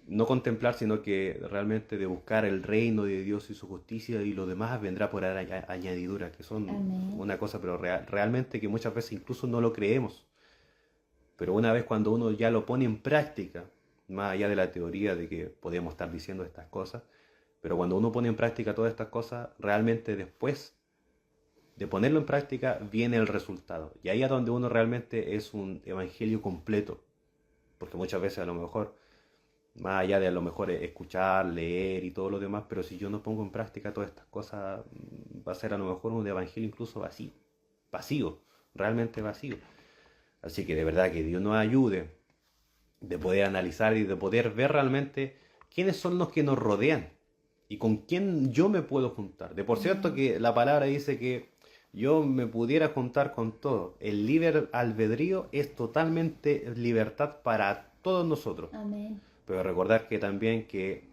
no contemplar, sino que realmente de buscar el reino de Dios y su justicia, y lo demás vendrá por añadidura, que son Amén. una cosa, pero realmente que muchas veces incluso no lo creemos. Pero una vez cuando uno ya lo pone en práctica, más allá de la teoría de que podemos estar diciendo estas cosas, pero cuando uno pone en práctica todas estas cosas, realmente después de ponerlo en práctica viene el resultado. Y ahí es donde uno realmente es un evangelio completo. Porque muchas veces a lo mejor, más allá de a lo mejor escuchar, leer y todo lo demás, pero si yo no pongo en práctica todas estas cosas, va a ser a lo mejor un evangelio incluso vacío, realmente vacío. Así que de verdad que Dios nos ayude de poder analizar y de poder ver realmente quiénes son los que nos rodean y con quién yo me puedo juntar. De por cierto que la palabra dice que yo me pudiera juntar con todo. El libre albedrío es totalmente libertad para todos nosotros. Amén. Pero recordar que también que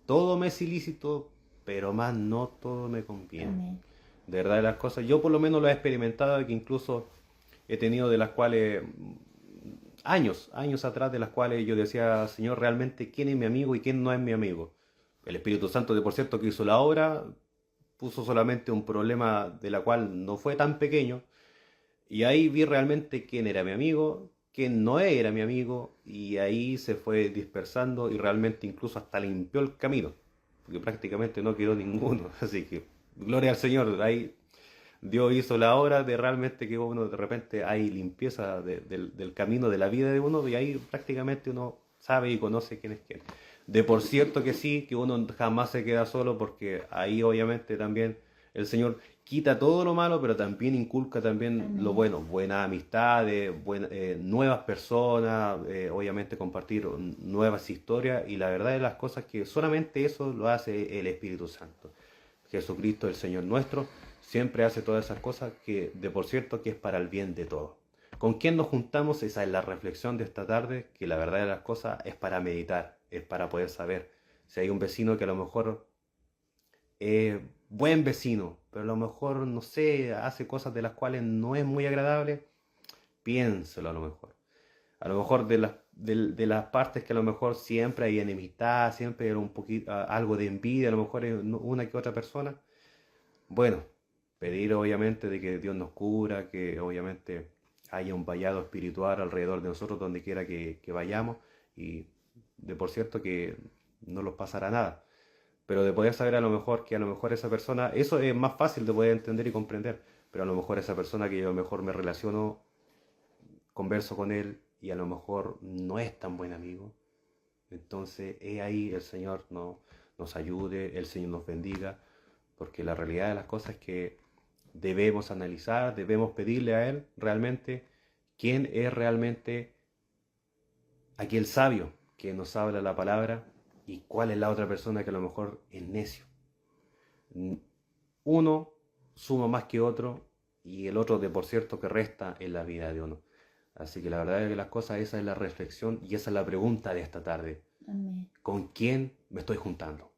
todo me es ilícito, pero más no todo me conviene. Amén. De verdad de las cosas, yo por lo menos lo he experimentado, que incluso he tenido de las cuales años atrás, de las cuales yo decía, Señor, realmente quién es mi amigo y quién no es mi amigo. El Espíritu Santo, de por cierto, que hizo la obra, puso solamente un problema de la cual no fue tan pequeño, y ahí vi realmente quién era mi amigo, quién no era mi amigo, y ahí se fue dispersando y realmente incluso hasta limpió el camino, porque prácticamente no quedó ninguno. Así que gloria al Señor, ahí Dios hizo la obra de realmente que uno de repente hay limpieza del camino de la vida de uno, y ahí prácticamente uno sabe y conoce quién es quién. De por cierto que sí, que uno jamás se queda solo, porque ahí obviamente también el Señor quita todo lo malo, pero también inculca también Amén. lo bueno, buenas amistades, nuevas personas, obviamente compartir nuevas historias, y la verdad de las cosas que solamente eso lo hace el Espíritu Santo. Jesucristo, el Señor nuestro, siempre hace todas esas cosas, que de por cierto que es para el bien de todos. ¿Con quién nos juntamos? Esa es la reflexión de esta tarde, que la verdad de las cosas es para meditar, es para poder saber. Si hay un vecino que a lo mejor es buen vecino, pero a lo mejor, no sé, hace cosas de las cuales no es muy agradable, piénselo a lo mejor. A lo mejor de las partes que a lo mejor siempre hay enemistad, siempre hay un poquito, algo de envidia, a lo mejor es una que otra persona. Bueno, pedir obviamente de que Dios nos cubra, que obviamente haya un vallado espiritual alrededor de nosotros donde quiera que vayamos, y de por cierto que no los pasará nada. Pero de poder saber a lo mejor que a lo mejor esa persona, eso es más fácil de poder entender y comprender, pero a lo mejor esa persona que yo a lo mejor me relaciono, converso con él, y a lo mejor no es tan buen amigo. Entonces ahí el Señor nos ayude, el Señor nos bendiga, porque la realidad de las cosas es que debemos analizar, debemos pedirle a Él realmente quién es realmente aquel sabio que nos habla la palabra, y cuál es la otra persona que a lo mejor es necio. Uno suma más que otro, y el otro de por cierto que resta en la vida de uno. Así que la verdad es que las cosas, esa es la reflexión y esa es la pregunta de esta tarde. Amén. ¿Con quién me estoy juntando?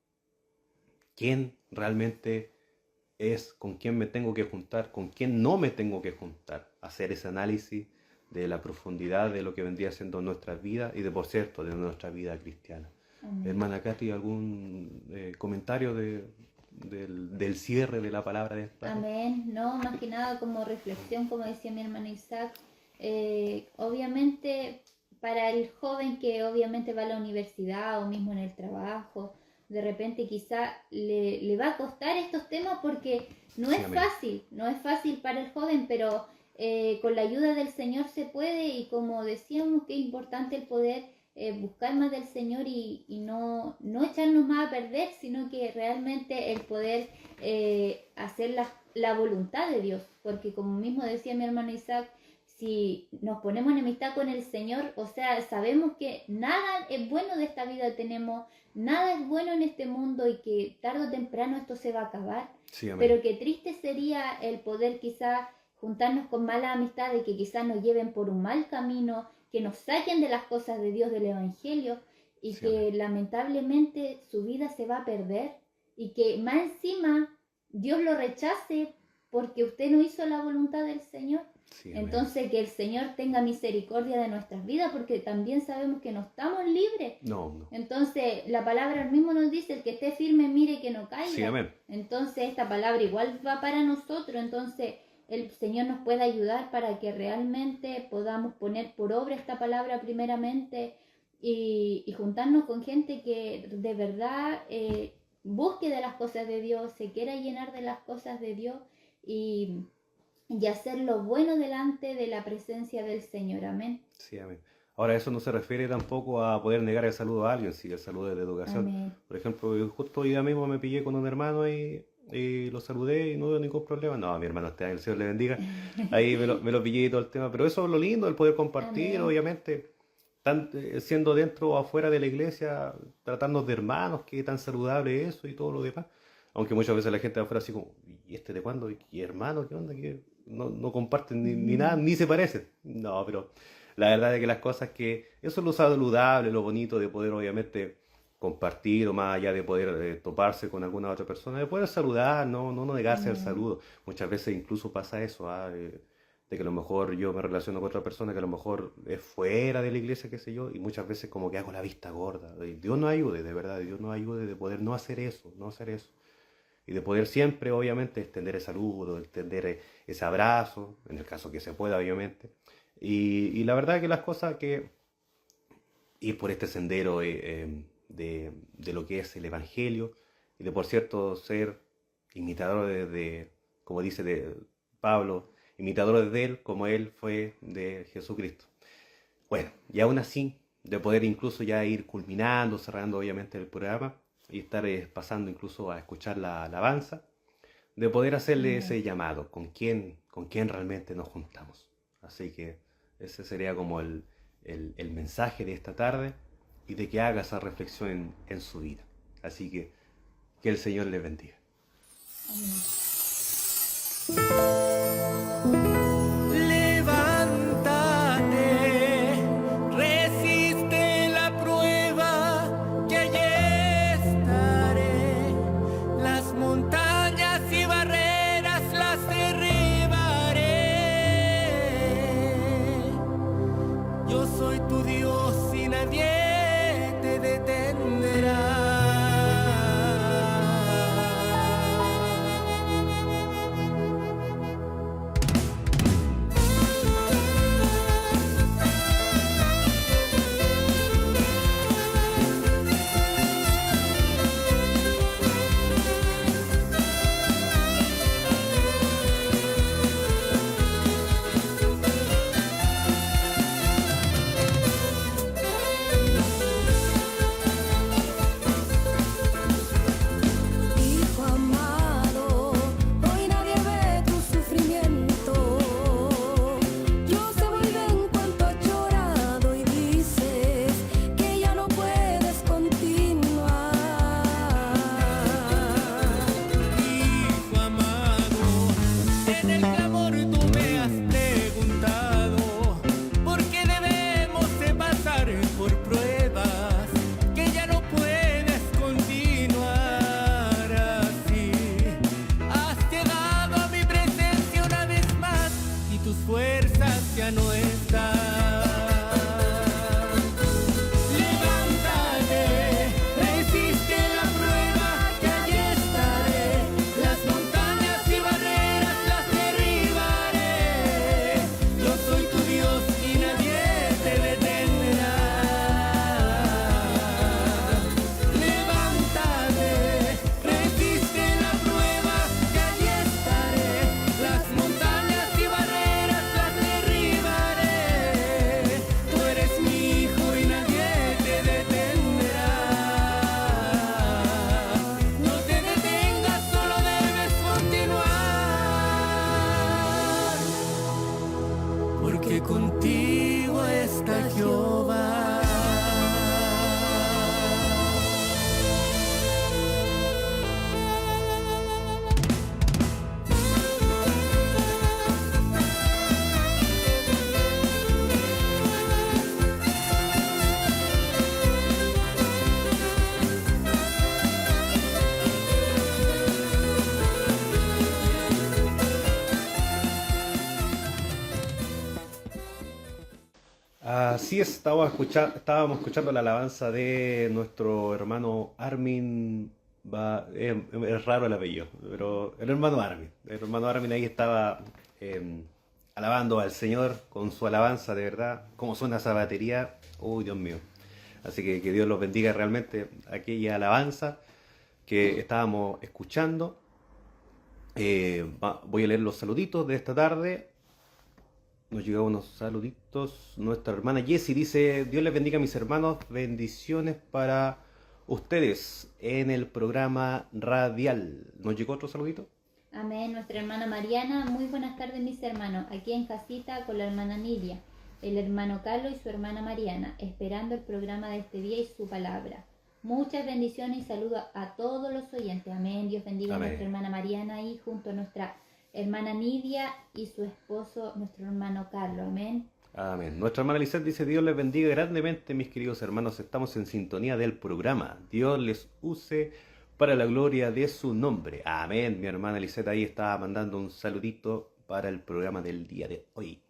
¿Quién realmente es con quién me tengo que juntar? ¿Con quién no me tengo que juntar? Hacer ese análisis de la profundidad de lo que vendría siendo nuestra vida, y de por cierto de nuestra vida cristiana. Amén. Hermana Katy, ¿algún comentario del cierre de la palabra de esta? Amén. No, más que nada como reflexión, como decía mi hermano Isaac, obviamente para el joven que obviamente va a la universidad o mismo en el trabajo, de repente quizá le va a costar estos temas, porque no Sí, es amén. fácil, no es fácil para el joven, pero con la ayuda del Señor se puede, y como decíamos, que es importante el poder buscar más del Señor y no echarnos más a perder, sino que realmente el poder hacer la voluntad de Dios, porque como mismo decía mi hermano Isaac, si nos ponemos en enemistad con el Señor, o sea, sabemos que nada es bueno de esta vida tenemos, nada es bueno en este mundo y que tarde o temprano esto se va a acabar. Sí, amén. Pero qué triste sería el poder quizás juntarnos con malas amistades que quizás nos lleven por un mal camino, que nos saquen de las cosas de Dios, del Evangelio, y Sí, que amén. lamentablemente su vida se va a perder y que más encima Dios lo rechace porque usted no hizo la voluntad del Señor. Sí, amén. Entonces que el Señor tenga misericordia de nuestras vidas, porque también sabemos que no estamos libres. No. Entonces la palabra mismo nos dice, el que esté firme mire que no caiga. Sí, amén. Entonces esta palabra igual va para nosotros, entonces el Señor nos puede ayudar para que realmente podamos poner por obra esta palabra primeramente y juntarnos con gente que de verdad busque de las cosas de Dios, se quiera llenar de las cosas de Dios y hacer lo bueno delante de la presencia del Señor. Amén. Sí, amén. Ahora, eso no se refiere tampoco a poder negar el saludo a alguien, si el saludo es de educación. Amén. Por ejemplo, yo justo hoy día mismo me pillé con un hermano y lo saludé y no hubo ningún problema. No, mi hermano está, el Señor le bendiga. Ahí me lo pillé y todo el tema. Pero eso es lo lindo, el poder compartir, Amén. obviamente, siendo dentro o afuera de la iglesia, tratarnos de hermanos, que tan saludable eso y todo lo demás. Aunque muchas veces la gente de afuera así como, ¿y este de cuándo? ¿Y hermano? ¿Qué onda? ¿Qué? No comparten ni nada, ni se parecen. No, pero la verdad es que las cosas que... Eso es lo saludable, lo bonito de poder obviamente compartir, o más allá de poder toparse con alguna otra persona, de poder saludar, no negarse al saludo. Muchas veces incluso pasa eso, de que a lo mejor yo me relaciono con otra persona que a lo mejor es fuera de la iglesia, qué sé yo, y muchas veces como que hago la vista gorda. Dios nos ayude, de verdad, Dios nos ayude de poder no hacer eso. Y de poder siempre, obviamente, extender el saludo, extender ese abrazo, en el caso que se pueda, obviamente. Y la verdad que las cosas que ir por este sendero de lo que es el Evangelio, y de, por cierto, ser imitadores como dice de Pablo, imitadores de él, como él fue de Jesucristo. Bueno, y aún así, de poder incluso ya ir culminando, cerrando obviamente el programa, y estar pasando incluso a escuchar la alabanza, de poder hacerle ese llamado, con quién realmente nos juntamos. Así que ese sería como el mensaje de esta tarde, y de que haga esa reflexión en su vida. Así que el Señor le bendiga. Levántate, resiste la prueba, que allí estaré. Las montañas y barreras las derribaré. Yo soy tu Dios y nadie te detendrá. Hijo amado, hoy nadie ve tu sufrimiento. Yo sé muy bien cuánto has llorado y dices que ya no puedes continuar. Hijo amado, en el clamor tú me has preguntado por qué debemos de pasar por pruebas, que ya no puedes continuar así. Has llegado a mi presencia una vez más y tus fuerzas ya no están. Levántate, resiste la prueba, que allí estaré. Las montañas y barreras las derribaré. Yo soy tu Dios y nadie te detendrá. Levántate, resiste la prueba, que allí estaré. Las montañas y barreras las derribaré. Así es, estábamos escuchando la alabanza de nuestro hermano Armin. Es raro el apellido, pero el hermano Armin. El hermano Armin ahí estaba alabando al Señor con su alabanza, de verdad. Cómo suena esa batería, uy, Dios mío. Así que Dios los bendiga realmente aquella alabanza que estábamos escuchando. Voy a leer los saluditos de esta tarde. Nos llegaron unos saluditos. Nuestra hermana Jessie dice: Dios les bendiga, mis hermanos. Bendiciones para ustedes en el programa radial. ¿Nos llegó otro saludito? Amén. Nuestra hermana Mariana: muy buenas tardes, mis hermanos. Aquí en casita con la hermana Nidia, el hermano Carlos y su hermana Mariana, esperando el programa de este día y su palabra. Muchas bendiciones y saludos a todos los oyentes. Amén. Dios bendiga Amén. A nuestra hermana Mariana y junto a nuestra hermana Nidia y su esposo, nuestro hermano Carlos. Amén. Amén. Nuestra hermana Lisette dice: Dios les bendiga grandemente, mis queridos hermanos. Estamos en sintonía del programa. Dios les use para la gloria de su nombre. Amén. Mi hermana Lisette ahí estaba mandando un saludito para el programa del día de hoy.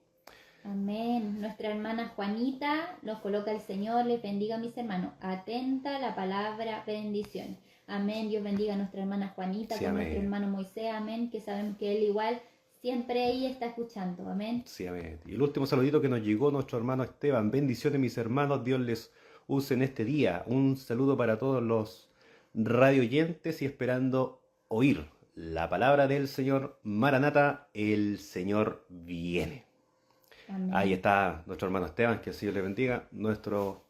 Amén. Nuestra hermana Juanita nos coloca: el Señor les bendiga, mis hermanos. Atenta a la palabra, bendición. Amén. Dios bendiga a nuestra hermana Juanita, Sí, con amén. nuestro hermano Moisés. Amén. Que sabemos que él igual siempre ahí está escuchando. Amén. Sí, amén. Y el último saludito que nos llegó nuestro hermano Esteban: bendiciones, mis hermanos, Dios les use en este día. Un saludo para todos los radioyentes y esperando oír la palabra del Señor. Maranata, el Señor viene. Amén. Ahí está nuestro hermano Esteban, que el Señor le bendiga, nuestro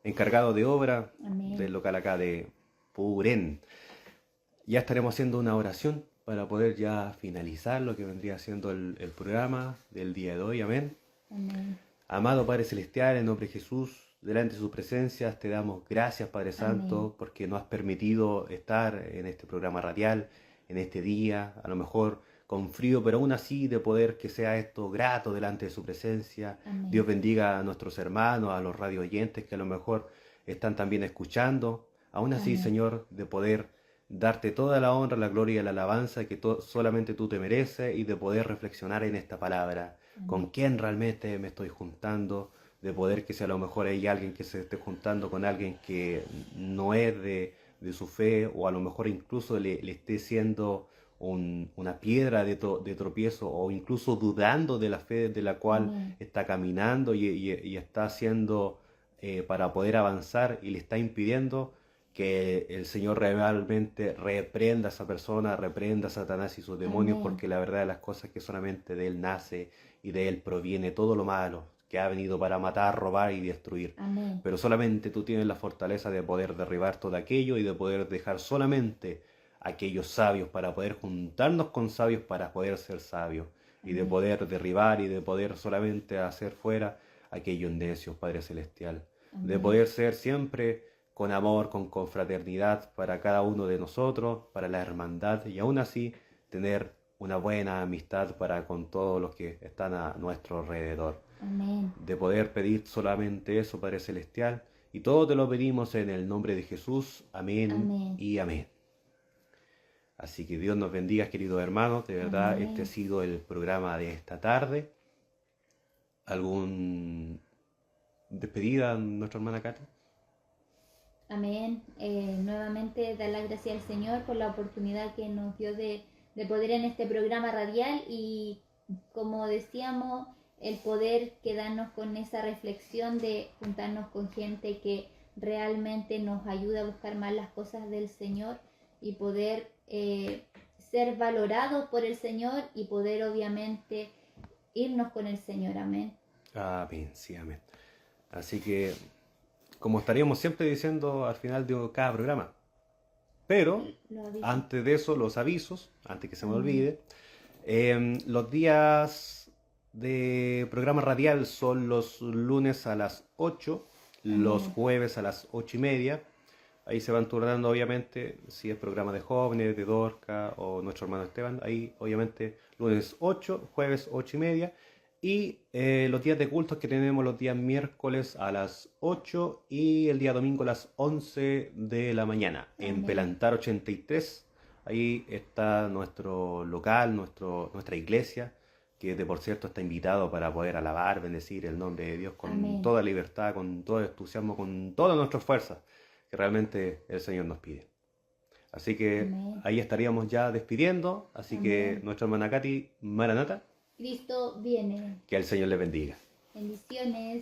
encargado de obra Amén. del local acá de Purén. Ya estaremos haciendo una oración para poder ya finalizar lo que vendría siendo el programa del día de hoy. Amén. Amén. Amado Padre Celestial, en nombre de Jesús, delante de sus presencias, te damos gracias, Padre Santo, Amén. porque nos has permitido estar en este programa radial, en este día, a lo mejor con frío, pero aún así de poder que sea esto grato delante de su presencia. Amén. Dios bendiga a nuestros hermanos, a los radio oyentes que a lo mejor están también escuchando. Aún así, Amén. Señor, de poder darte toda la honra, la gloria y la alabanza que solamente tú te mereces, y de poder reflexionar en esta palabra. Amén. Con quién realmente me estoy juntando, de poder que si a lo mejor hay alguien que se esté juntando con alguien que no es de su fe, o a lo mejor incluso le esté siendo una piedra de tropiezo, o incluso dudando de la fe de la cual Amén. está caminando y está haciendo para poder avanzar, y le está impidiendo, que el Señor realmente reprenda a esa persona, reprenda a Satanás y sus demonios. Amén. Porque la verdad de las cosas es que solamente de Él nace y de Él proviene todo lo malo, que ha venido para matar, robar y destruir. Amén. Pero solamente tú tienes la fortaleza de poder derribar todo aquello y de poder dejar solamente aquellos sabios, para poder juntarnos con sabios para poder ser sabios, y de Amén. poder derribar y de poder solamente hacer fuera aquellos necios, Padre Celestial. De Amén. poder ser siempre con amor, con confraternidad para cada uno de nosotros, para la hermandad, y aún así tener una buena amistad para con todos los que están a nuestro alrededor. Amén. De poder pedir solamente eso, Padre Celestial, y todo te lo pedimos en el nombre de Jesús. Amén, Amén. y amén. Así que Dios nos bendiga, queridos hermanos. De verdad, Amén. este ha sido el programa de esta tarde. ¿Algún despedida, nuestra hermana Katy? Amén. Nuevamente dar las gracias al Señor por la oportunidad que nos dio de poder en este programa radial, y como decíamos, el poder quedarnos con esa reflexión de juntarnos con gente que realmente nos ayuda a buscar más las cosas del Señor, y poder ser valorados por el Señor, y poder obviamente irnos con el Señor. Amén. Amén, sí, amén. Así que, como estaríamos siempre diciendo al final de cada programa, pero Lo aviso. antes de eso, los avisos, antes que se me Amén. olvide, los días de programa radial son los lunes a las 8, los Amén. jueves a las 8:30. Ahí se van turnando, obviamente, si es programa de jóvenes, de Dorca o nuestro hermano Esteban. Ahí, obviamente, lunes 8, jueves 8:30. Y los días de cultos que tenemos los días miércoles a las 8 y el día domingo a las 11 de la mañana. En Amén. Pelantar 83, ahí está nuestro local, nuestra iglesia, que de por cierto está invitado para poder alabar, bendecir el nombre de Dios con Amén. toda libertad, con todo entusiasmo, con todas nuestras fuerzas que realmente el Señor nos pide. Así que Amén. ahí estaríamos ya despidiendo, así que Amén. nuestra hermana Katy, Maranata, Cristo viene. que el Señor le bendiga. Bendiciones.